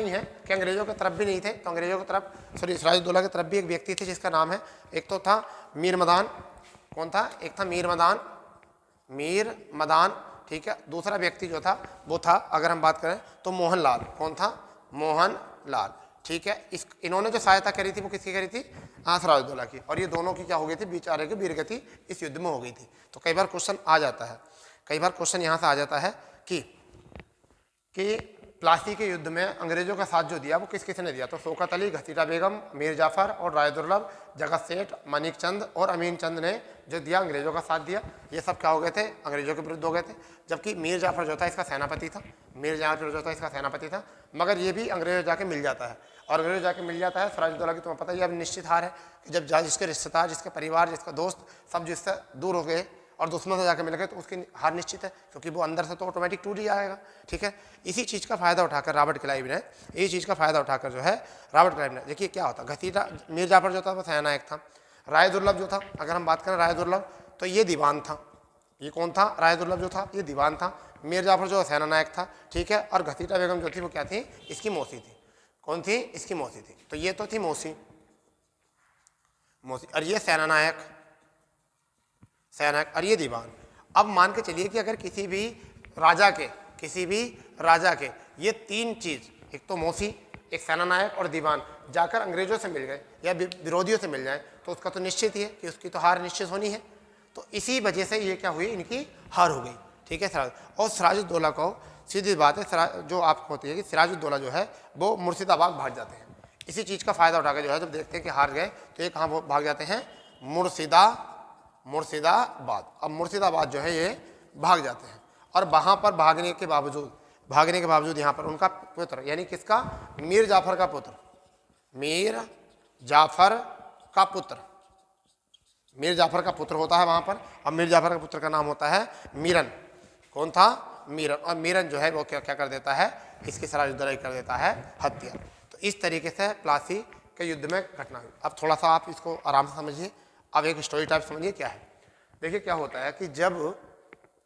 है कि अंग्रेजों की तरफ भी नहीं थे, तो अंग्रेजों की तरफ सिराजुद्दौला की तरफ भी एक व्यक्ति थे जिसका नाम है, एक तो था मीर मदान, कौन था, एक था मीर मदान, ठीक है। दूसरा व्यक्ति जो था वो था अगर हम बात करें तो मोहन लाल, कौन था, मोहन लाल, ठीक है। इन्होंने जो सहायता करी थी वो किसकी करी थी, सिराजुद्दौला की, और ये दोनों की क्या हो गई थी, बेचारे की वीरगति इस युद्ध में हो गई थी। तो कई बार क्वेश्चन आ जाता है, कई बार क्वेश्चन यहाँ से आ जाता है कि प्लासी के युद्ध में अंग्रेजों का साथ जो दिया वो किस किसने दिया। तो शौकत अली, घसीटा बेगम, मीर जाफर और राय दुर्लभ, जगत सेठ, मानिक चंद और अमीन चंद ने जो दिया, अंग्रेजों का साथ दिया। ये सब क्या हो गए थे, अंग्रेजों के विरुद्ध हो गए थे। जबकि मीर जाफर जो था इसका सेनापति था, मगर ये भी अंग्रेजों जाके मिल जाता है, और अंग्रेजों जाके मिल जाता है। सिराजुद्दौला की तुम्हें पता ही अब निश्चित हार है कि जब जिसके रिश्तेदार, जिसके परिवार, जिसका दोस्त सब जिससे दूर हो गए और दुश्मनों से जाकर मिल गए तो उसकी हार निश्चित है, क्योंकि वो अंदर से तो ऑटोमेटिक टूट ही जाएगा, ठीक है। इसी चीज़ का फायदा उठाकर रॉबर्ट क्लाइव ने, देखिए क्या होता, घसीटा मीर जाफर जो था वो सेनानायक था, राय दुर्लभ जो था, अगर हम बात करें राय दुर्लभ तो ये दीवान था, ये कौन था, राय दुर्लभ जो था ये दीवान था, मीर जाफर जो सेनानायक था, ठीक है। और घसीटा बेगम जो थी वो क्या थी, इसकी मौसी थी, कौन थी, इसकी मौसी थी। तो ये तो थी मौसी, और ये सेनानायक, और ये दीवान। अब मान के चलिए कि अगर किसी भी राजा के ये तीन चीज, एक तो मौसी, एक सेनानायक और दीवान, जाकर अंग्रेजों से मिल गए या विरोधियों से मिल जाए तो उसका तो निश्चित ही है कि उसकी तो हार निश्चित होनी है। तो इसी वजह से ये क्या हुई, इनकी हार हो गई, ठीक है। और सिराजुद्दौला को सीधी बात है जो आपको होती है कि सिराजुद्दौला जो है वो मुर्शिदाबाद भाग जाते हैं। इसी चीज़ का फायदा उठाकर जो है जब देखते हैं कि हार गए तो ये कहाँ भाग जाते हैं, मुर्शिदाबाद। अब मुर्शिदाबाद जो है ये भाग जाते हैं, और वहाँ पर भागने के बावजूद यहाँ पर उनका पुत्र, यानी किसका, मीर जाफर का पुत्र, मीर जाफर का पुत्र होता है वहाँ पर। अब मीर जाफर का पुत्र का नाम होता है मीरन, कौन था, मीरन। और मीरन जो है वो क्या कर देता है, इसकी सिराजुद्दौला कर देता है हत्या। तो इस तरीके से प्लासी के युद्ध में घटना हुई। अब थोड़ा सा आप इसको आराम से समझिए। अब एक स्टोरी टाइप समझिए क्या है। देखिए क्या होता है कि जब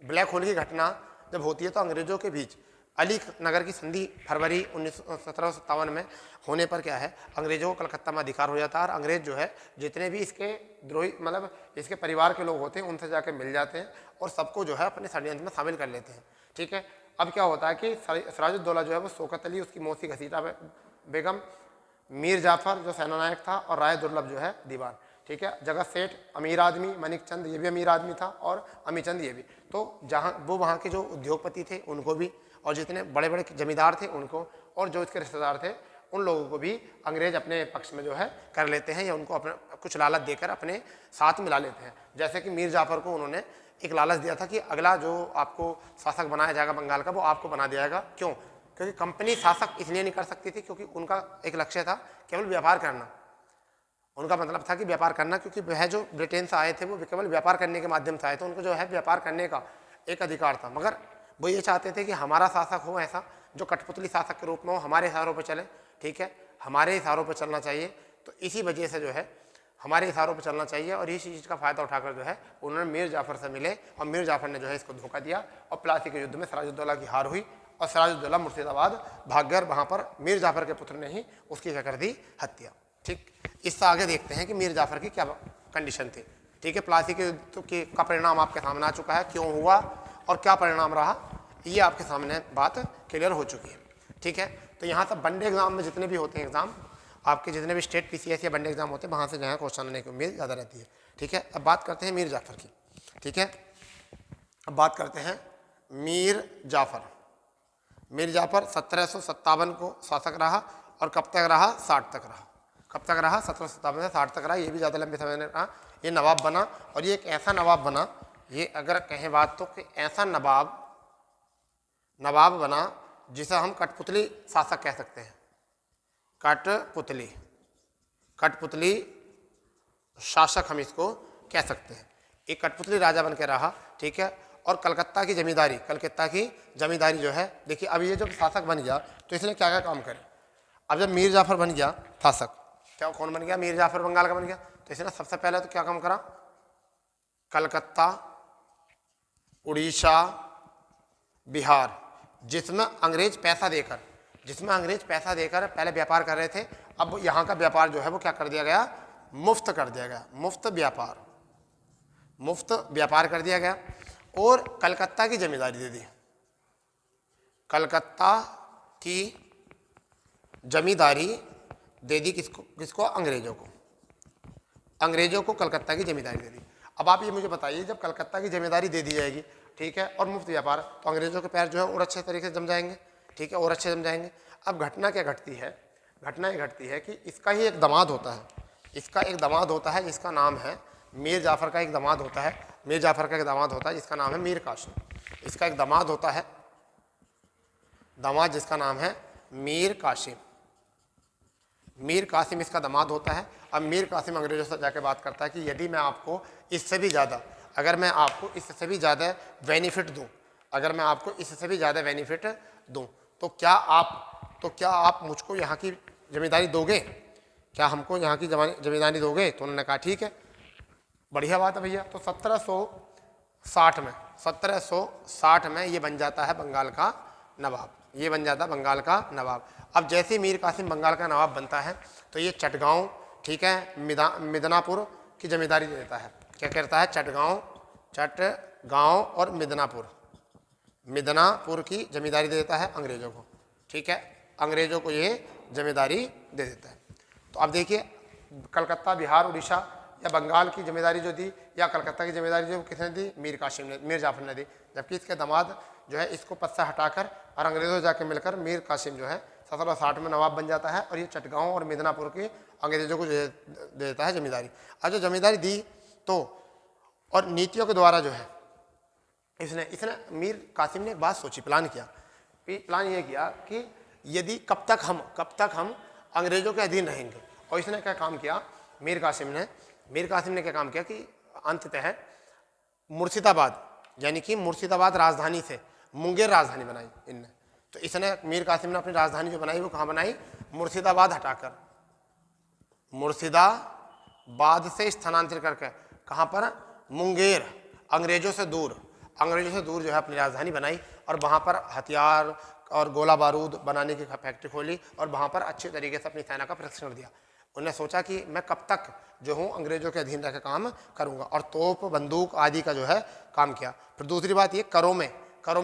ब्लैक होल की घटना जब होती है तो अंग्रेजों के बीच अली नगर की संधि फरवरी 1757 में होने पर क्या है, अंग्रेजों को कलकत्ता में अधिकार हो जाता है और अंग्रेज जो है जितने भी इसके द्रोही मतलब इसके परिवार के लोग होते हैं उनसे जाके मिल जाते हैं और सबको जो है अपने षड्यंत्र में शामिल कर लेते हैं। ठीक है। अब क्या होता है कि सिराजुद्दौला जो है वो शौकत अली, उसकी मौसी घसीटा बेगम, मीर जाफर जो सेनानायक था और राय दुर्लभ जो है दीवान। ठीक है। जगत सेठ अमीर आदमी, मनिक चंद ये भी अमीर आदमी था और अमी चंद ये भी। तो जहाँ वो वहाँ के जो उद्योगपति थे उनको भी, और जितने बड़े बड़े जमींदार थे उनको, और जो इसके रिश्तेदार थे उन लोगों को भी अंग्रेज अपने पक्ष में जो है कर लेते हैं या उनको अपने कुछ लालच देकर अपने साथ मिला लेते हैं। जैसे कि मीर जाफर को उन्होंने एक लालच दिया था कि अगला जो आपको शासक बनाया जाएगा बंगाल का वो आपको बना दिया जाएगा। क्यों? क्योंकि कंपनी शासक इसलिए नहीं कर सकती थी क्योंकि उनका एक लक्ष्य था केवल व्यापार करना। उनका मतलब था कि व्यापार करना, क्योंकि वह जो ब्रिटेन से आए थे वो केवल व्यापार करने के माध्यम से आए थे, उनको जो है व्यापार करने का एक अधिकार था। मगर वो ये चाहते थे कि हमारा शासक हो ऐसा जो कठपुतली शासक के रूप में हो, हमारे इशारों पर चले। ठीक है। हमारे इशारों पर चलना चाहिए। तो इसी वजह से जो है हमारे इशारों पर चलना चाहिए और इसी चीज़ का फायदा उठाकर जो है उन्होंने मीर जाफर से मिले और मीर जाफर ने जो है इसको धोखा दिया और प्लासी के युद्ध में सिराजुद्दौला की हार हुई और सिराजुद्दौला मुर्शिदाबाद भाग गया। वहाँ पर मीर जाफर के पुत्र ने ही उसकी क्या कर दी, हत्या। ठीक। इससे आगे देखते हैं कि मीर जाफर की क्या कंडीशन थी। ठीक है। प्लासी के युद्ध का परिणाम आपके सामने आ चुका है, क्यों हुआ और क्या परिणाम रहा, ये आपके सामने बात क्लियर हो चुकी है। ठीक है। तो यहाँ से वनडे एग्जाम में जितने भी होते हैं एग्जाम आपके, जितने भी स्टेट PCS या वनडे एग्जाम होते हैं, वहाँ से जो है क्वेश्चन आने की उम्मीद ज़्यादा रहती है। ठीक है। अब बात करते हैं मीर जाफर की। ठीक है। अब बात करते हैं मीर जाफर। मीर जाफर 1757 को शासक रहा और कब तक रहा, 60 तक रहा। कब तक रहा, 1757 से 60 तक रहा। ये भी ज़्यादा लंबे समय में रहा। ये नवाब बना और ये एक ऐसा नवाब बना, ये अगर कहें बात तो कि ऐसा नवाब बना जिसे हम कठपुतली शासक कह सकते हैं। कठपुतली शासक हम इसको कह सकते हैं। एक कठपुतली राजा बन के रहा। ठीक है। और कलकत्ता की जमींदारी जो है, देखिए अब ये जब शासक बन गया तो इसने क्या क्या काम करे। अब जब मीर जाफर बन गया शासक, क्या कौन बन गया, मीर जाफर बंगाल का बन गया, तो इसने सबसे पहले तो क्या काम करा, कलकत्ता, उड़ीसा, बिहार, जिसमें अंग्रेज पैसा देकर पहले व्यापार कर रहे थे, अब यहाँ का व्यापार जो है वो क्या कर दिया गया, मुफ्त कर दिया गया। मुफ्त व्यापार कर दिया गया और कलकत्ता की जमींदारी दे दी। कलकत्ता की जमींदारी दे दी किसको, अंग्रेजों को कलकत्ता की जमींदारी दे दी। अब आप ये मुझे बताइए, जब कलकत्ता की जमींदारी दे दी जाएगी, ठीक है, और मुफ्त व्यापार, तो अंग्रेजों के पैर जो है और अच्छे तरीके से जम जाएंगे। ठीक है, और अच्छे जम जाएंगे। अब घटना क्या घटती है, घटना ये घटती है कि इसका ही एक दामाद होता है, जिसका नाम है मीर जाफर का एक दामाद होता है, जिसका नाम है मीर कासिम। इसका एक दामाद होता है, जिसका नाम है मीर कासिम इसका दामाद होता है। अब मीर कासिम अंग्रेजों से जाके बात करता है कि यदि मैं आपको इससे भी ज़्यादा, अगर मैं आपको इससे भी ज़्यादा बेनिफिट दूं, तो क्या आप मुझको यहाँ की जमींदारी दोगे, क्या हमको यहाँ की जमींदारी दोगे। तो उन्होंने कहा ठीक है, बढ़िया बात है भैया। तो 1760 में ये बन जाता है बंगाल का नवाब। अब जैसे मीर कासिम बंगाल का नवाब बनता है तो ये चटगांव, ठीक है, मिदनापुर की जमींदारी दे देता है। क्या करता है, चटगांव और मिदनापुर की जमींदारी दे देता है अंग्रेजों को। ठीक है, अंग्रेजों को ये जमींदारी दे देता है। तो अब देखिए, कलकत्ता, बिहार, उड़ीसा या बंगाल की जमींदारी जो दी, या कलकत्ता की जमींदारी जो किसने दी, मीर जाफर ने दी। जबकि इसके दामाद जो है इसको पद से हटाकर और अंग्रेजों से जाके मिलकर मीर कासिम जो है 1760 में नवाब बन जाता है और ये चटगांव और मिदनापुर की अंग्रेजों को दे देता है जमींदारी। अब जो जमींदारी दी तो, और नीतियों के द्वारा जो है इसने मीर कासिम ने एक बात सोची, प्लान ये किया कि यदि कब तक हम अंग्रेजों के अधीन रहेंगे। और इसने क्या काम किया, मीर कासिम ने क्या काम किया कि अंततः मुर्शिदाबाद, यानी कि मुर्शिदाबाद राजधानी से मुंगेर राजधानी बनाई इनने। तो इसने मीर कासिम ने अपनी राजधानी जो बनाई वो कहाँ बनाई, मुर्शिदाबाद हटाकर, मुर्शिदाबाद से स्थानांतरित करके कहाँ पर, मुंगेर, अंग्रेजों से दूर जो है अपनी राजधानी बनाई और वहाँ पर हथियार और गोला बारूद बनाने की फैक्ट्री खोली और वहाँ पर अच्छे तरीके से अपनी सेना का प्रशिक्षण दिया। उन्होंने सोचा कि मैं कब तक जो हूँ अंग्रेजों के अधीन रहकर काम करूँगा, और तोप बंदूक आदि का जो है काम किया। फिर दूसरी बात ये, करों में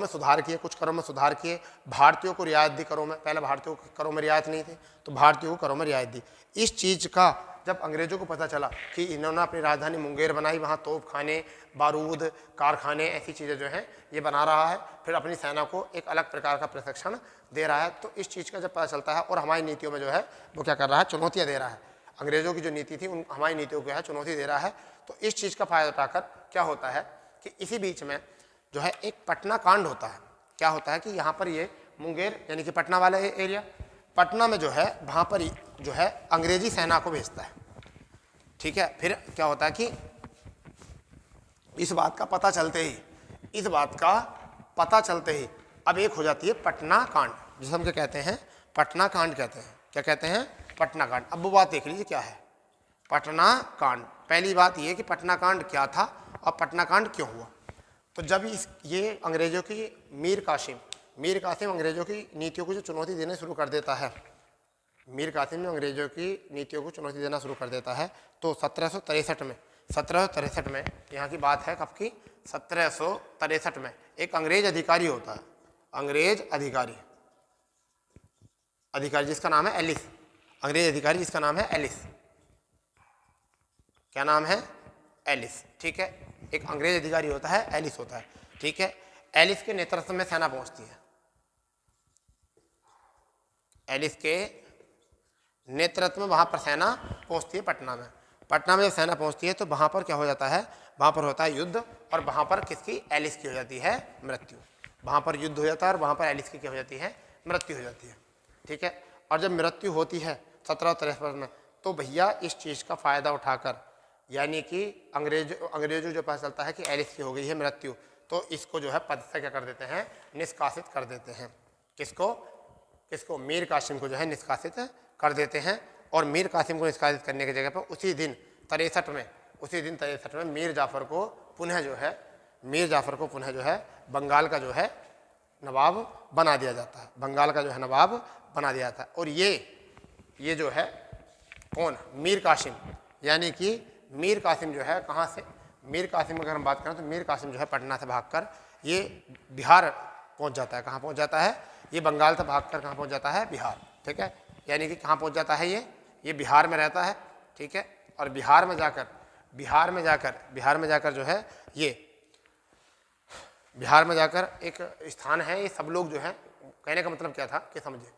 सुधार किए, कुछ करों में सुधार किए, भारतीयों को रियायत दी करों में, पहले भारतीयों को करों में रियायत नहीं थी तो भारतीयों को करों में रियायत दी। इस चीज़ का जब अंग्रेजों को पता चला कि इन्होंने अपनी राजधानी मुंगेर बनाई, वहाँ तोप खाने, बारूद कारखाने, ऐसी चीज़ें जो हैं ये बना रहा है, फिर अपनी सेना को एक अलग प्रकार का प्रशिक्षण दे रहा है, तो इस चीज़ का जब पता चलता है और हमारी नीतियों में जो है वो क्या कर रहा है, चुनौतियाँ दे रहा है। अंग्रेजों की जो नीति थी उन हमारी नीतियों को है चुनौती दे रहा है। तो इस चीज़ का फायदा उठाकर क्या होता है कि इसी बीच में जो है एक पटना कांड होता है। क्या होता है कि यहाँ पर ये मुंगेर यानी कि पटना वाला एरिया, पटना में जो है वहाँ पर जो है अंग्रेजी सेना को भेजता है। ठीक है, फिर क्या होता है कि इस बात का पता चलते ही अब एक हो जाती है पटना कांड, जिसे हम क्या कहते हैं, पटना कांड कहते हैं। क्या कहते हैं, पटना कांड। अब वो बात देख लीजिए क्या है पटना कांड। पहली बात ये कि पटना कांड क्या था और पटना कांड क्यों हुआ। तो जब ये अंग्रेजों की मीर कासिम अंग्रेजों की नीतियों को जो चुनौती देने शुरू कर देता है, मीर कासिम ने अंग्रेजों की नीतियों को चुनौती देना शुरू कर देता है, तो 1763 में यहाँ की बात है, कब की, 1763 में एक अंग्रेज अधिकारी होता है, अंग्रेज अधिकारी जिसका नाम है एलिस, अंग्रेज अधिकारी जिसका नाम है एलिस। क्या नाम है, एलिस। ठीक है, एक अंग्रेज अधिकारी होता है, एलिस होता है। ठीक है, एलिस के नेतृत्व में सेना पहुंचती है, एलिस के नेतृत्व में वहां पर सेना पहुंचती है पटना में जब सेना पहुंचती है तो वहां पर क्या हो जाता है, वहां पर होता है युद्ध, और वहां पर किसकी, एलिस की हो जाती है मृत्यु। वहां पर युद्ध हो जाता है और वहां पर एलिस की क्या हो जाती है, मृत्यु हो जाती है। ठीक है, और जब मृत्यु होती है 1763 में, तो भैया इस चीज़ का फ़ायदा उठाकर, यानी कि अंग्रेजों जो पता चलता है कि एलिस की हो गई है मृत्यु, तो इसको जो है पद से क्या कर देते हैं, निष्कासित कर देते हैं। किसको, मीर कासिम को जो है निष्कासित कर देते हैं। और मीर कासिम को निष्कासित करने की जगह पर उसी दिन 63 में मीर जाफ़र को पुनः जो है बंगाल का जो है नवाब बना दिया जाता है, और ये जो है कौन, मीर कासिम, यानी कि मीर कासिम जो है कहाँ से, मीर कासिम अगर हम बात करें तो मीर कासिम जो है पटना से भागकर ये बिहार पहुँच जाता है। कहाँ पहुँच जाता है, ये बंगाल से भागकर कहाँ पहुँच जाता है, बिहार। ठीक है, यानी कि कहाँ पहुँच जाता है, ये बिहार में रहता है। ठीक है, और बिहार में जाकर जो है ये बिहार में जाकर एक स्थान है, ये सब लोग जो है, कहने का मतलब क्या था कि समझिए,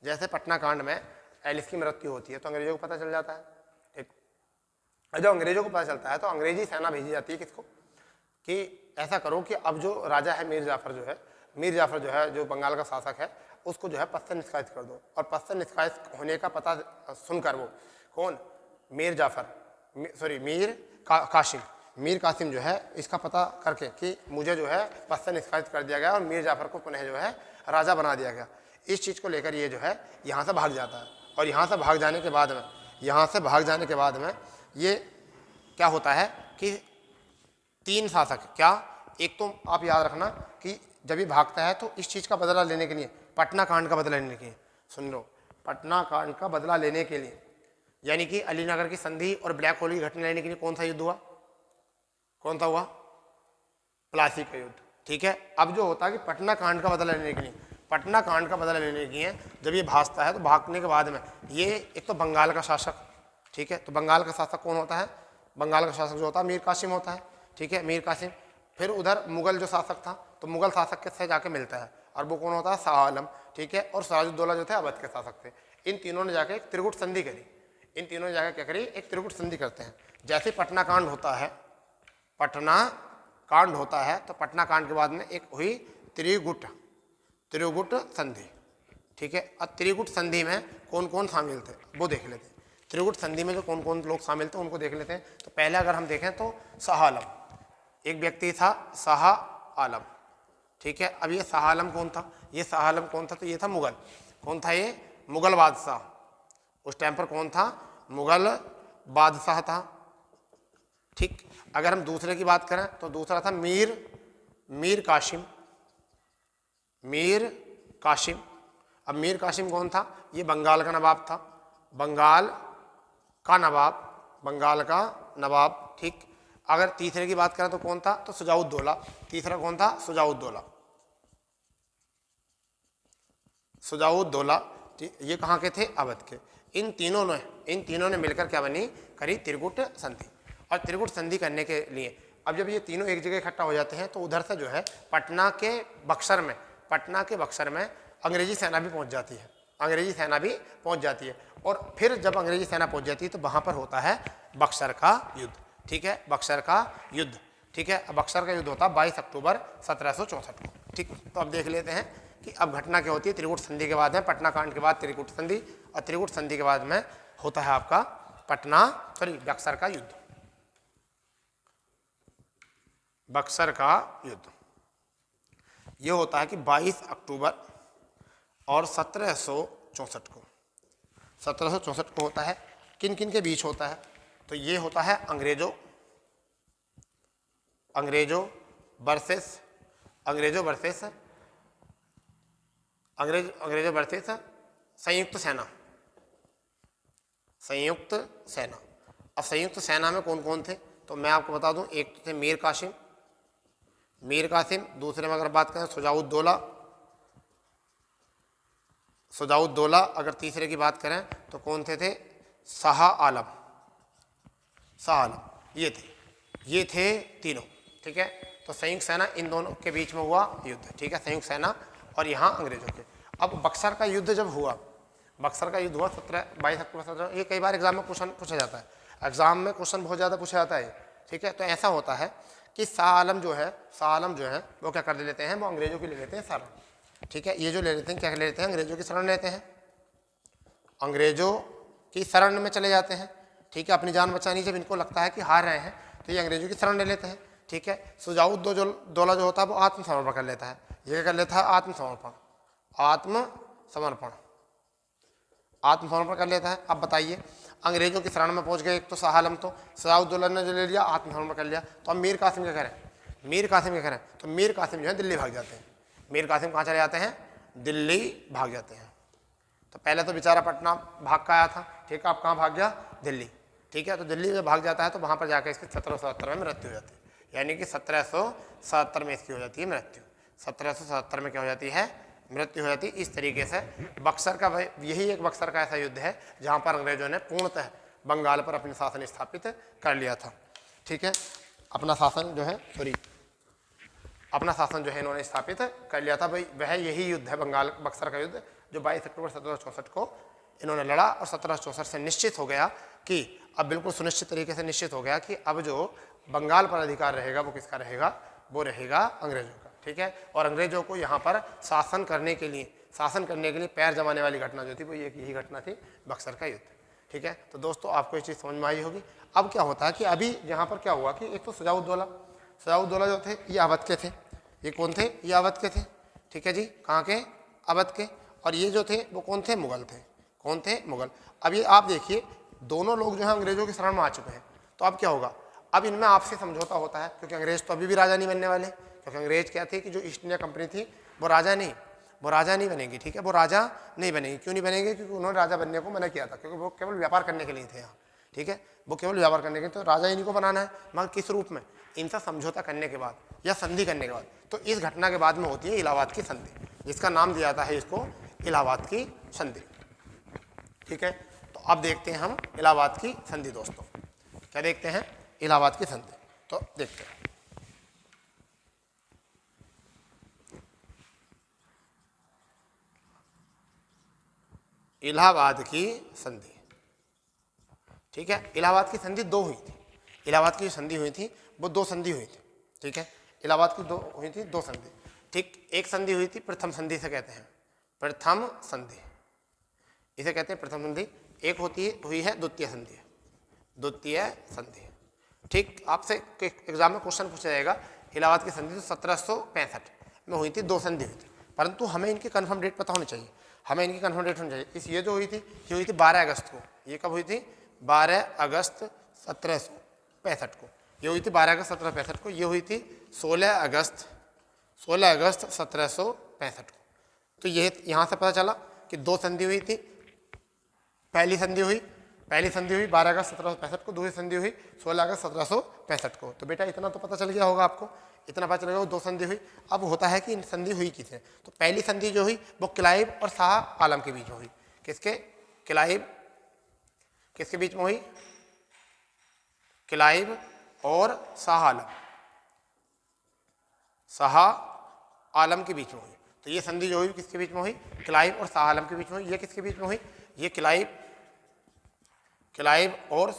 जैसे पटना कांड में एलिस की मृत्यु होती है तो अंग्रेजों को पता चल जाता है। ठीक, जब अंग्रेजों को पता चलता है तो अंग्रेजी सेना भेजी जाती है किसको, कि ऐसा करो कि अब जो राजा है मीर जाफ़र जो है जो बंगाल का शासक है, उसको जो है पद से निष्कासित कर दो। और पद से निष्कासित होने का पता सुनकर वो कौन, मीर कासिम जो है इसका पता करके कि मुझे जो है पद से निष्कासित कर दिया गया और मीर जाफ़र को पुनः जो है राजा बना दिया गया, इस चीज़ को लेकर ये जो है यहाँ से भाग जाता है। और यहाँ से भाग जाने के बाद में ये क्या होता है कि 3 शासक, क्या, एक तो आप याद रखना कि जब ये भागता है तो इस चीज़ का बदला लेने के लिए, पटना कांड का बदला लेने के लिए, सुन लो, पटना कांड का बदला लेने के लिए, यानी कि अलीनगर की संधि और ब्लैक होल की घटना लेने के लिए कौन सा युद्ध हुआ, प्लासी का युद्ध। ठीक है, अब जो होता है कि पटना कांड का बदला लेने के लिए जब ये भागता है तो भागने के बाद में ये एक तो बंगाल का शासक, ठीक है, तो बंगाल का शासक कौन होता है, बंगाल का शासक जो होता है मीर कासिम होता है। ठीक है, मीर कासिम। फिर उधर मुगल जो शासक था तो मुगल शासक के से जाके मिलता है, और वो कौन होता है, शाह आलम। ठीक है, और सिराजुद्दौला जो थे अवध के शासक थे। इन तीनों ने जाके एक त्रिगुट संधि करी, एक त्रिगुट संधि करते हैं। जैसे पटना कांड होता है तो पटना कांड के बाद में एक हुई त्रिगुट संधि। ठीक है, और त्रिगुट संधि में कौन कौन शामिल थे वो देख लेते हैं। त्रिगुट संधि में जो कौन कौन लोग शामिल थे उनको देख लेते हैं। तो पहले अगर हम देखें तो शाह आलम, एक व्यक्ति था शाह आलम। ठीक है, अब ये शाह आलम कौन था, तो ये था मुगल। कौन था ये, मुगल बादशाह, उस टाइम पर कौन था? मुगल बादशाह था। ठीक, अगर हम दूसरे की बात करें तो दूसरा था मीर कासिम। मीर कासिम, अब मीर कासिम कौन था? ये बंगाल का नवाब था, बंगाल का नवाब। ठीक, अगर तीसरे की बात करें तो कौन था? तो शुजाउद्दौला। तीसरा कौन था? शुजाउद्दौला। ये कहाँ के थे? अवध के। इन तीनों ने मिलकर क्या बनी? करी त्रिकूट संधि। और त्रिकूट संधि करने के लिए अब जब ये तीनों एक जगह इकट्ठा हो जाते हैं तो उधर से जो है पटना के बक्सर में अंग्रेजी सेना भी पहुंच जाती है। और फिर जब अंग्रेजी सेना पहुंच जाती है तो वहां पर होता है बक्सर का युद्ध। ठीक है, बक्सर का युद्ध। ठीक है, बक्सर का युद्ध होता है 22 अक्टूबर 1764 को। ठीक, तो अब देख लेते हैं कि अब घटना क्या होती है। त्रिकूट संधि के बाद है पटना कांड के बाद त्रिकूट संधि, और त्रिकूट संधि के बाद में होता है आपका बक्सर का युद्ध। बक्सर का युद्ध ये होता है कि 22 अक्टूबर और 1764 को होता है। किन किन के बीच होता है? तो ये होता है अंग्रेजों वर्सेस संयुक्त सेना। अब संयुक्त सेना में कौन कौन थे? तो मैं आपको बता दूं, एक तो थे मीर कासिम, दूसरे में अगर बात करें शुजाउद्दौला, अगर तीसरे की बात करें तो कौन थे? शाह आलम। ये थे तीनों। ठीक है, तो संयुक्त सेना इन दोनों के बीच में हुआ युद्ध। ठीक है, संयुक्त सेना और यहाँ अंग्रेजों के। अब बक्सर का युद्ध जब हुआ, 22 अक्टूबर। ये कई बार एग्जाम में क्वेश्चन पूछा जाता है, एग्जाम में क्वेश्चन बहुत ज़्यादा पूछा जाता है। ठीक है, तो ऐसा होता है कि शाह आलम जो है वो क्या कर लेते हैं? वो अंग्रेजों की ले लेते हैं शरण। ठीक है, ये जो ले लेते हैं, क्या ले लेते हैं? अंग्रेजों की शरण लेते हैं, अंग्रेजों की शरण में चले जाते हैं। ठीक है, अपनी जान बचानी, जब इनको लगता है कि हार रहे हैं तो ये अंग्रेजों की शरण ले लेते हैं। ठीक है, शुजाउद्दौला जो होता है वो आत्मसमर्पण कर लेता है। ये क्या कर लेता है? आत्मसमर्पण कर लेता है। अब बताइए, अंग्रेजों की शरण में पहुंच गए एक तो शाह आलम, तो शुजाउद्दौला ने जो ले लिया आत्मसमर्पण कर लिया। तो अब मीर कासिम क्या करें? तो मीर कासिम जो है दिल्ली भाग जाते हैं। मीर कासिम कहाँ चले जाते हैं? दिल्ली भाग जाते हैं। तो पहले तो बेचारा पटना भाग का आया था। ठीक है, अब कहाँ भाग गया? दिल्ली। ठीक है, तो दिल्ली में भाग जाता है तो वहाँ पर जाकर इसकी 1777 में मृत्यु हो जाती है। यानी कि 1777 में इसकी हो जाती है मृत्यु। 1777 में क्या हो जाती है? मृत्यु हो जाती है। इस तरीके से बक्सर का यही एक बक्सर का ऐसा युद्ध है जहाँ पर अंग्रेजों ने पूर्णतः बंगाल पर अपने शासन स्थापित कर लिया था। ठीक है, अपना शासन जो है इन्होंने स्थापित कर लिया था। भाई वह यही युद्ध है बक्सर का युद्ध, जो 22 अक्टूबर 1764 को इन्होंने लड़ा। और 1764 से निश्चित हो गया कि अब बिल्कुल सुनिश्चित तरीके से निश्चित हो गया कि अब जो बंगाल पर अधिकार रहेगा वो किसका रहेगा? वो रहेगा अंग्रेजों का। ठीक है, और अंग्रेजों को यहाँ पर शासन करने के लिए पैर जमाने वाली घटना जो थी वो यही घटना थी, बक्सर का युद्ध। ठीक है, तो दोस्तों आपको ये चीज़ समझ में आई होगी। अब क्या होता है कि अभी यहाँ पर क्या हुआ कि एक तो शुजाउद्दौला जो थे ये अवध के थे। ये कौन थे? ये अवध के थे। ठीक है जी, कहाँ के? अवध के। और ये जो थे वो कौन थे? मुगल थे। कौन थे? मुगल। अब ये आप देखिए, दोनों लोग जो है अंग्रेजों की शरण में आ चुके हैं। तो अब क्या होगा? अब इनमें आपसे समझौता होता है, क्योंकि अंग्रेज तो अभी भी राजा नहीं बनने वाले। क्योंकि अंग्रेज क्या थे कि जो ईस्ट इंडिया कंपनी थी वो राजा नहीं बनेगी। ठीक है, वो राजा नहीं बनेगी। क्यों नहीं बनेगी? क्योंकि उन्होंने राजा बनने को मना किया था, क्योंकि वो केवल व्यापार करने के लिए थे यहाँ। ठीक है, वो केवल व्यापार करने के लिए, तो राजा इन्हीं को बनाना है, मगर किस रूप में? इनसे समझौता करने के बाद या संधि करने के बाद। तो इस घटना के बाद में होती है इलाहाबाद की संधि, जिसका नाम दिया जाता है इसको इलाहाबाद की संधि। ठीक है, तो अब देखते हैं हम इलाहाबाद की संधि। दोस्तों क्या देखते हैं? इलाहाबाद की संधि। तो देखते हैं इलाहाबाद की संधि। ठीक है, इलाहाबाद की संधि दो हुई थी। इलाहाबाद की जो संधि हुई थी वो दो संधि हुई थी। ठीक है, इलाहाबाद की दो संधि। ठीक, एक संधि हुई थी प्रथम संधि से कहते हैं, प्रथम संधि इसे कहते हैं प्रथम संधि। एक हुई है द्वितीय संधि। ठीक, आपसे एग्जाम में क्वेश्चन पूछा जाएगा इलाहाबाद की संधि तो 1765 में हुई थी, दो संधि हुई थी, परंतु हमें इनकी कन्फर्म डेट पता होनी चाहिए। हमें इनकी कन्फर्म डेट होनी चाहिए। इस ये जो हुई थी, ये हुई थी 12 अगस्त को। ये कब हुई थी? 12 अगस्त 1765 को। ये हुई थी 12 अगस्त 1765 को। ये हुई थी 16 अगस्त 1765 को। तो ये यहाँ से पता चला कि दो संधि हुई थी। पहली संधि हुई 12 अगस्त 1765 को, दूसरी संधि हुई 16 अगस्त 1765 को। तो बेटा इतना तो पता चल गया होगा आपको, इतना पता चल गया, दो संधि हुई। अब होता है कि इन संधि हुई किससे? तो पहली संधि जो हुई वो क्लाइव और शाह आलम के बीच में हुई। किसके? क्लाइव, किसके बीच में हुई? क्लाइव और शाह आलम, शाह आलम के बीच में हुई। तो ये संधि जो हुई किसके बीच में हुई? क्लाइव और शाह आलम के बीच में हुई। ये किसके बीच में हुई? ये क्लाइव और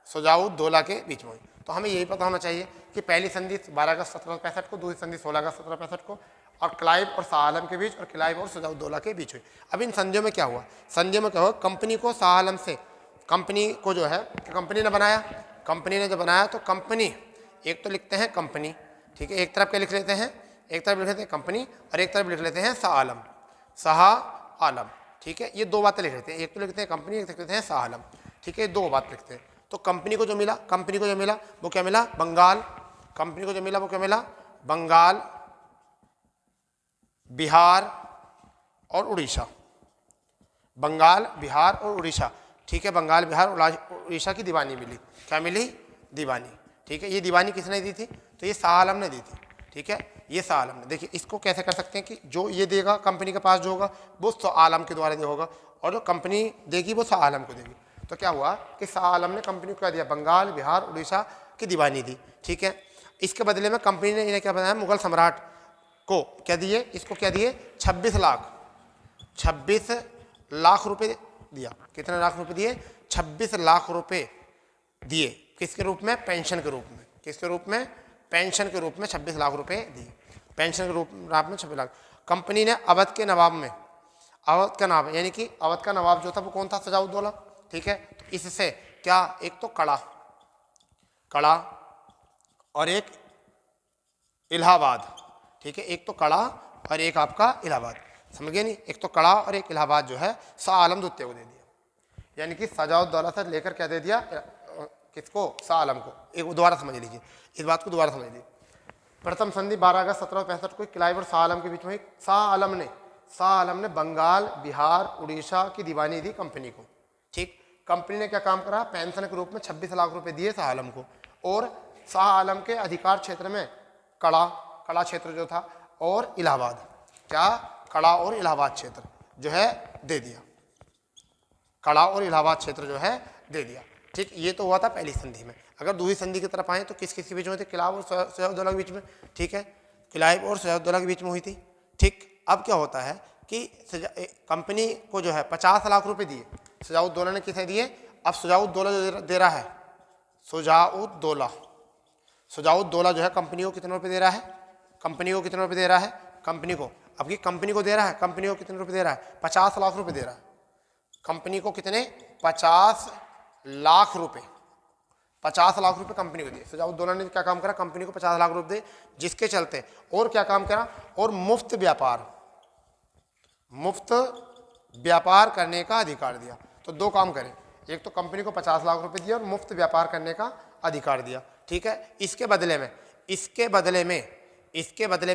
शुजाउद्दौला के बीच में हुई। तो हमें यही पता होना चाहिए कि पहली संधि 12 अगस्त 1765 को, दूसरी संधि 16 अगस्त 1765 को, और क्लाइव और शाह आलम के बीच और क्लाइव और शुजाउद्दौला के बीच हुई। अब इन संधियों में क्या हुआ? संधियों में क्या हुआ? कंपनी को शाह आलम से, कंपनी को जो है कंपनी ने बनाया, कंपनी ने जो बनाया तो कंपनी, एक तो लिखते हैं कंपनी, ठीक है, एक तरफ क्या लिख लेते हैं? एक तरफ लिख लेते हैं कंपनी और एक तरफ लिख लेते हैं शाह आलम, शाह आलम, ठीक है। ये दो बातें लिख लेते हैं, एक तो लिखते हैं कंपनी, एक लिख लेते हैं शाह आलम, ठीक है, दो बात लिखते हैं। तो कंपनी को जो मिला, वो क्या मिला? बंगाल। कंपनी को जो मिला वो क्या मिला? बंगाल, बिहार और उड़ीसा। बंगाल, बिहार और उड़ीसा, ठीक है, बंगाल, बिहार और उड़ीसा की दीवानी मिली। क्या मिली? दीवानी, ठीक है। ये दीवानी किसने दी थी? तो ये शाह आलम ने दी थी, ठीक है, ये शाह आलम ने। देखिए इसको कैसे कर सकते हैं कि जो ये देगा कंपनी के पास जो होगा वो शाह आलम के द्वारा दिया होगा, और जो कंपनी देगी वो शाह आलम को देगी। तो क्या हुआ कि शाह आलम ने कंपनी को क्या दिया? बंगाल, बिहार, उड़ीसा की दीवानी दी, ठीक है। इसके बदले में कंपनी ने इन्हें क्या बनाया? मुगल सम्राट को क्या दिए? इसको क्या दिए? 26 लाख रुपए दिया। कितने लाख रुपए दिए? 26 लाख रुपए दिए। किसके रूप में? पेंशन के रूप में। किसके रूप में? पेंशन के रूप में 26 लाख रुपए दिए। पेंशन के रूप में 26 लाख। कंपनी ने अवध के नवाब में, अवध का नवाब यानी कि अवध का नवाब जो था वो कौन था? शुजाउद्दौला, ठीक है। तो इससे क्या? एक तो कड़ा और एक इलाहाबाद, ठीक है, एक तो कड़ा और एक आपका इलाहाबाद, समझ गए नहीं? एक तो कड़ा और एक इलाहाबाद जो है शाह आलम द्वितीय को दे दिया। यानी कि शुजाउद्दौला से लेकर क्या दे दिया? किसको? शाह आलम को। एक दोबारा समझ लीजिए, इस बात को दोबारा समझ लीजिए। प्रथम संधि 12 अगस्त 1765 को क्लाइव और शाह आलम के बीच में। शाह आलम ने बंगाल, बिहार, उड़ीसा की दीवानी दी कंपनी को, ठीक। कंपनी ने क्या काम करा? पेंशन के रूप में 26 लाख रुपए दिए शाह आलम को, और शाह आलम के अधिकार क्षेत्र में कड़ा क्षेत्र जो था और इलाहाबाद, क्या? कड़ा और इलाहाबाद क्षेत्र जो है दे दिया, कड़ा और इलाहाबाद क्षेत्र जो है दे दिया, ठीक। ये तो हुआ था पहली संधि में। अगर दूसरी संधि की तरफ आए तो किस किस के बीच में थे? क्लाइव और शुजाउद्दौला के बीच में, ठीक है, क्लाइव और शुजाउद्दौला के बीच में हुई थी, ठीक। अब क्या होता है कि कंपनी को जो है 50 लाख रुपए दिए, शुजाउद्दौला ने किसे दिए? अब शुजाउद्दौला जो दे रहा है, शुजाउद्दौला जो है कंपनी को कितने रुपए दे रहा है? कंपनी को कितने रुपए दे रहा है? कंपनी को, अब की कंपनी को दे रहा है, कंपनी को कितने रुपए दे रहा है? 50 लाख रुपए दे रहा है। कंपनी को कितने? 50 लाख रुपए, 50 लाख रुपए कंपनी को दिए। शुजाउद्दौला ने क्या काम करा? कंपनी को 50 लाख रुपए दिए, जिसके चलते और क्या काम करा? और मुफ्त व्यापार करने का अधिकार दिया। तो दो काम करें, एक तो कंपनी को 50 लाख रुपए दिया और मुफ्त व्यापार करने का अधिकार दिया, ठीक है। इसके बदले में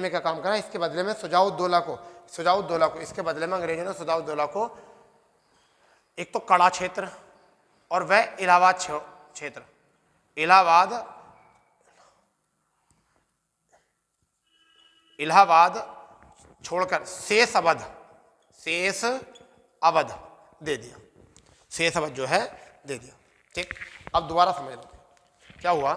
क्या काम करा? इसके बदले में शुजाउद्दौला को इसके बदले में अंग्रेजों ने शुजाउद्दौला को एक तो कड़ा क्षेत्र और वह इलाहाबाद क्षेत्र, इलाहाबाद छोड़कर शेष अवध दे दिया, शेष अवध जो है दे दिया, ठीक। अब दोबारा समझ लो क्या हुआ।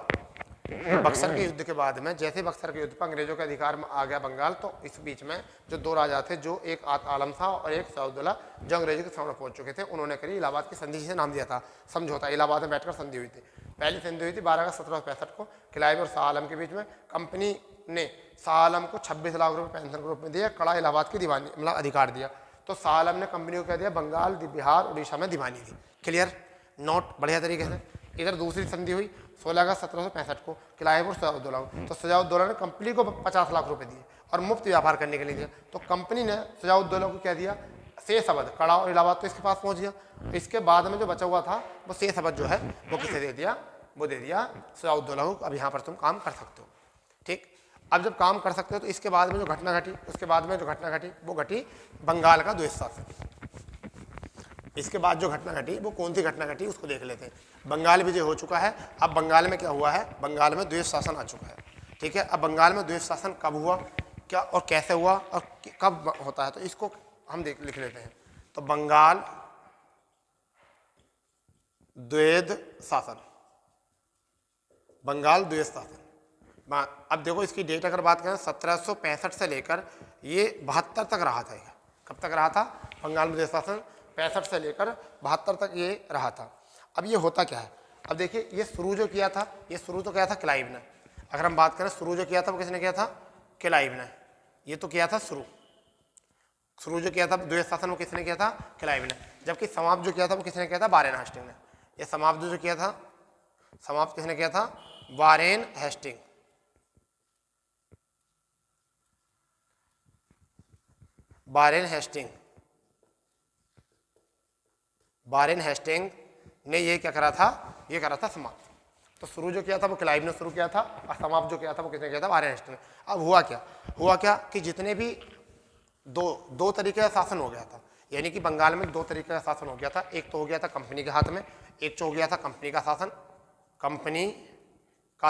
बक्सर के युद्ध के बाद में, जैसे बक्सर के युद्ध पर अंग्रेजों के अधिकार में आ गया बंगाल, तो इस बीच में जो दो राजा थे, जो एक आलम था और एक शुजाउद्दौला, जो अंग्रेजों के सामने पहुंच चुके थे, उन्होंने करी इलाहाबाद की संधि, जिसे नाम दिया था समझौता। इलाहाबाद में बैठकर संधि हुई थी। पहली संधि हुई थी 12 अगस्त 1765 को क्लाइव और शाह आलम के बीच में। कंपनी ने शाह आलम को 26 लाख रुपए पेंशन के रूप में दिया, कड़ा इलाहाबाद की दीवानी मतलब अधिकार दिया। तो शाह आलम ने कंपनी को क्या दिया? बंगाल, बिहार, उड़ीसा में दीवानी दी। क्लियर? नोट बढ़िया तरीके से। इधर दूसरी संधि हुई 16 अगस्त 1765 को किलायपुर सजाउद्दौला को। तो सजाउद्दौला ने कंपनी को 50 लाख रुपए दिए और मुफ्त व्यापार करने के लिए दिया। तो कंपनी ने सजाउद्दौला को क्या दिया, शेष अवध, कड़ा और इलाहाबाद तो इसके पास पहुंच गया। इसके बाद में जो बचा हुआ था वो शेष अवध जो है वो किसे दे दिया, वो दे दिया सजाउद्दौला को। अब यहाँ पर तुम काम कर सकते हो। ठीक, अब जब काम कर सकते हो तो इसके बाद में जो घटना घटी, उसके बाद में जो घटना घटी वो घटी बंगाल का द्वेष शासन। इसके बाद जो घटना घटी वो कौन सी घटना घटी उसको देख लेते हैं। बंगाल विजय हो चुका है। अब बंगाल में क्या हुआ है, बंगाल में द्वेष शासन आ चुका है। ठीक है, अब बंगाल में द्वेष शासन कब हुआ, क्या और कैसे हुआ और कब होता है, तो इसको हम लिख लेते हैं। तो बंगाल द्वैध शासन, बंगाल द्वेष शासन। अब देखो इसकी डेट अगर बात करें 1765 से लेकर ये 72 तक रहा था। कब तक रहा था बंगाल में द्वेष शासन, 65 से लेकर 72 तक ये रहा था। अब ये होता क्या है, अब देखिए ये शुरू जो किया था, ये शुरू तो किया था क्लाइव ने। अगर हम बात करें शुरू जो किया था वो किसने किया था, क्लाइव ने। ये तो किया था शुरू जो किया था द्वेष शासन वो किसने किया था, क्लाइव ने। जबकि समाप्त जो किया था वो किसने किया था, वारेन हेस्टिंग ने। ये समाप्त जो किया था, समाप्त किसने किया था, Warren Hasting. Warren Hasting, Warren Hasting ने ये क्या करा था, ये करा था समाप्त। तो शुरू जो किया था वो क्लाइव ने शुरू किया था और समाप्त जो किया था वो किसने किया था, वारेन हेस्टिंग ने। अब हुआ क्या कि जितने भी दो तरीके का शासन हो गया था, यानी कि बंगाल में 2 तरीके का शासन हो गया था। एक तो हो गया था कंपनी के हाथ में, एक तो हो गया था कंपनी का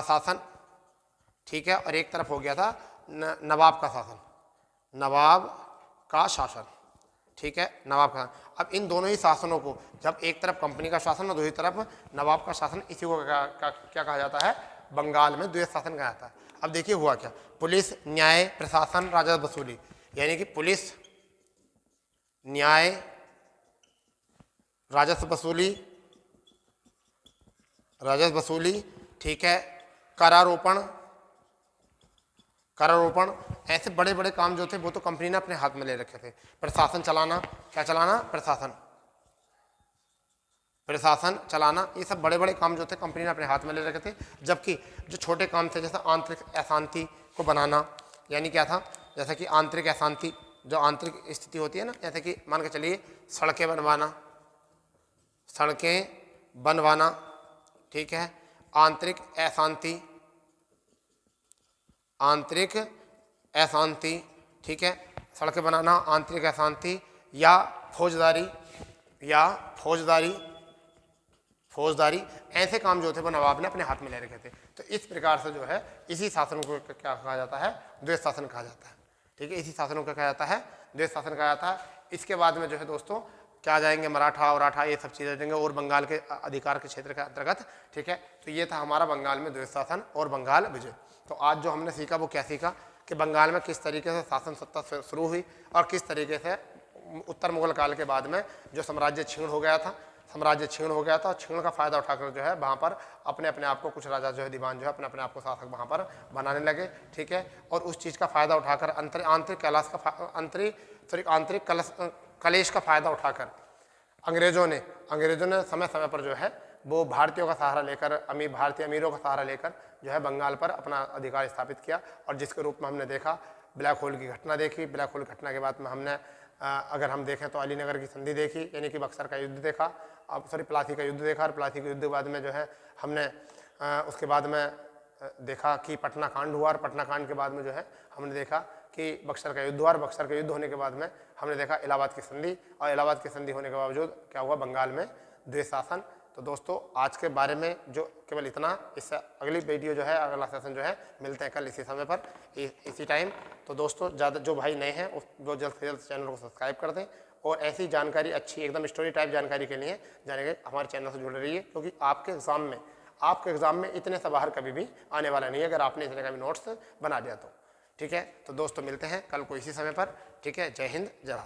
शासन, ठीक है, और एक तरफ हो गया था नवाब का शासन, नवाब का शासन। ठीक है, नवाब का। अब इन दोनों ही शासनों को, जब एक तरफ कंपनी का शासन और दूसरी तरफ नवाब का शासन, इसी को क्या कहा जाता है, बंगाल में द्वैध शासन कहा जाता है। अब देखिए हुआ क्या, पुलिस, न्याय, प्रशासन, राजस्व वसूली, यानी कि पुलिस, न्याय, राजस्व वसूली, ठीक है, करारोपण, ऐसे बड़े बड़े काम जो थे वो तो कंपनी ने अपने हाथ में ले रखे थे। प्रशासन चलाना, क्या चलाना, प्रशासन चलाना, ये सब बड़े बड़े काम जो थे कंपनी ने अपने हाथ में ले रखे थे। जबकि जो छोटे काम थे, जैसे आंतरिक अशांति को बनाना, यानी क्या था, जैसे कि आंतरिक अशांति, जो आंतरिक स्थिति होती है ना, जैसे कि मान के चलिए सड़कें बनवाना, ठीक है, आंतरिक अशांति, ठीक है, सड़कें बनाना, आंतरिक अशांति, या फौजदारी, ऐसे काम जो थे वो नवाब ने अपने हाथ में ले रखे थे। तो इस प्रकार से जो है इसी शासन को क्या कहा जाता है, द्वैध शासन कहा जाता है। ठीक है, इसी शासन को क्या कहा जाता है, द्वैध शासन कहा जाता है। इसके बाद में जो है दोस्तों क्या जाएंगे, मराठा ये सब चीज़ें देंगे और बंगाल के अधिकार के क्षेत्र के अंतर्गत। ठीक है, तो ये था हमारा बंगाल में द्वैध शासन और बंगाल विजय। तो आज जो हमने सीखा वो क्या सीखा कि बंगाल में किस तरीके से शासन सत्ता शुरू हुई और किस तरीके से उत्तर मुगल काल के बाद में जो साम्राज्य छीण हो गया था और छीण का फायदा उठाकर जो है वहाँ पर अपने आप को कुछ राजा जो है दीवान जो है अपने आप को शासक वहाँ पर बनाने लगे। ठीक है, और उस चीज़ का फायदा उठाकर आंतरिक कलेश का फायदा उठाकर अंग्रेजों ने समय समय पर जो है वो भारतीयों का सहारा लेकर, भारतीय अमीरों का सहारा लेकर जो है बंगाल पर अपना अधिकार स्थापित किया। और जिसके रूप में हमने देखा ब्लैक होल की घटना देखी। ब्लैक होल घटना के बाद में हमने अगर हम देखें तो अलीनगर की संधि देखी, यानी कि बक्सर का युद्ध देखा, प्लासी का युद्ध देखा। और प्लासी के युद्ध के बाद में जो है हमने उसके बाद में देखा कि पटना कांड हुआ और पटना कांड के बाद में जो है हमने देखा कि बक्सर का युद्ध हुआ। और बक्सर का युद्ध होने के बाद में हमने देखा इलाहाबाद की संधि, और इलाहाबाद की संधि होने के बावजूद क्या हुआ, बंगाल में द्वैध शासन। तो दोस्तों आज के बारे में जो केवल इतना, इससे अगली वीडियो जो है, अगला सेशन जो है मिलते हैं कल इसी समय पर इसी टाइम। तो दोस्तों ज़्यादा जो भाई नए हैं वो जल्द से जल्द चैनल को सब्सक्राइब कर दें और ऐसी जानकारी, अच्छी एकदम स्टोरी टाइप जानकारी के लिए जानेंगे हमारे चैनल से जुड़े रहिए, क्योंकि आपके एग्ज़ाम में इतने से बाहर कभी भी आने वाला नहीं है अगर आपने इतने का भी नोट्स बना दिया तो। ठीक है, तो दोस्तों मिलते हैं कल को इसी समय पर। ठीक है, जय हिंद, जय भारत।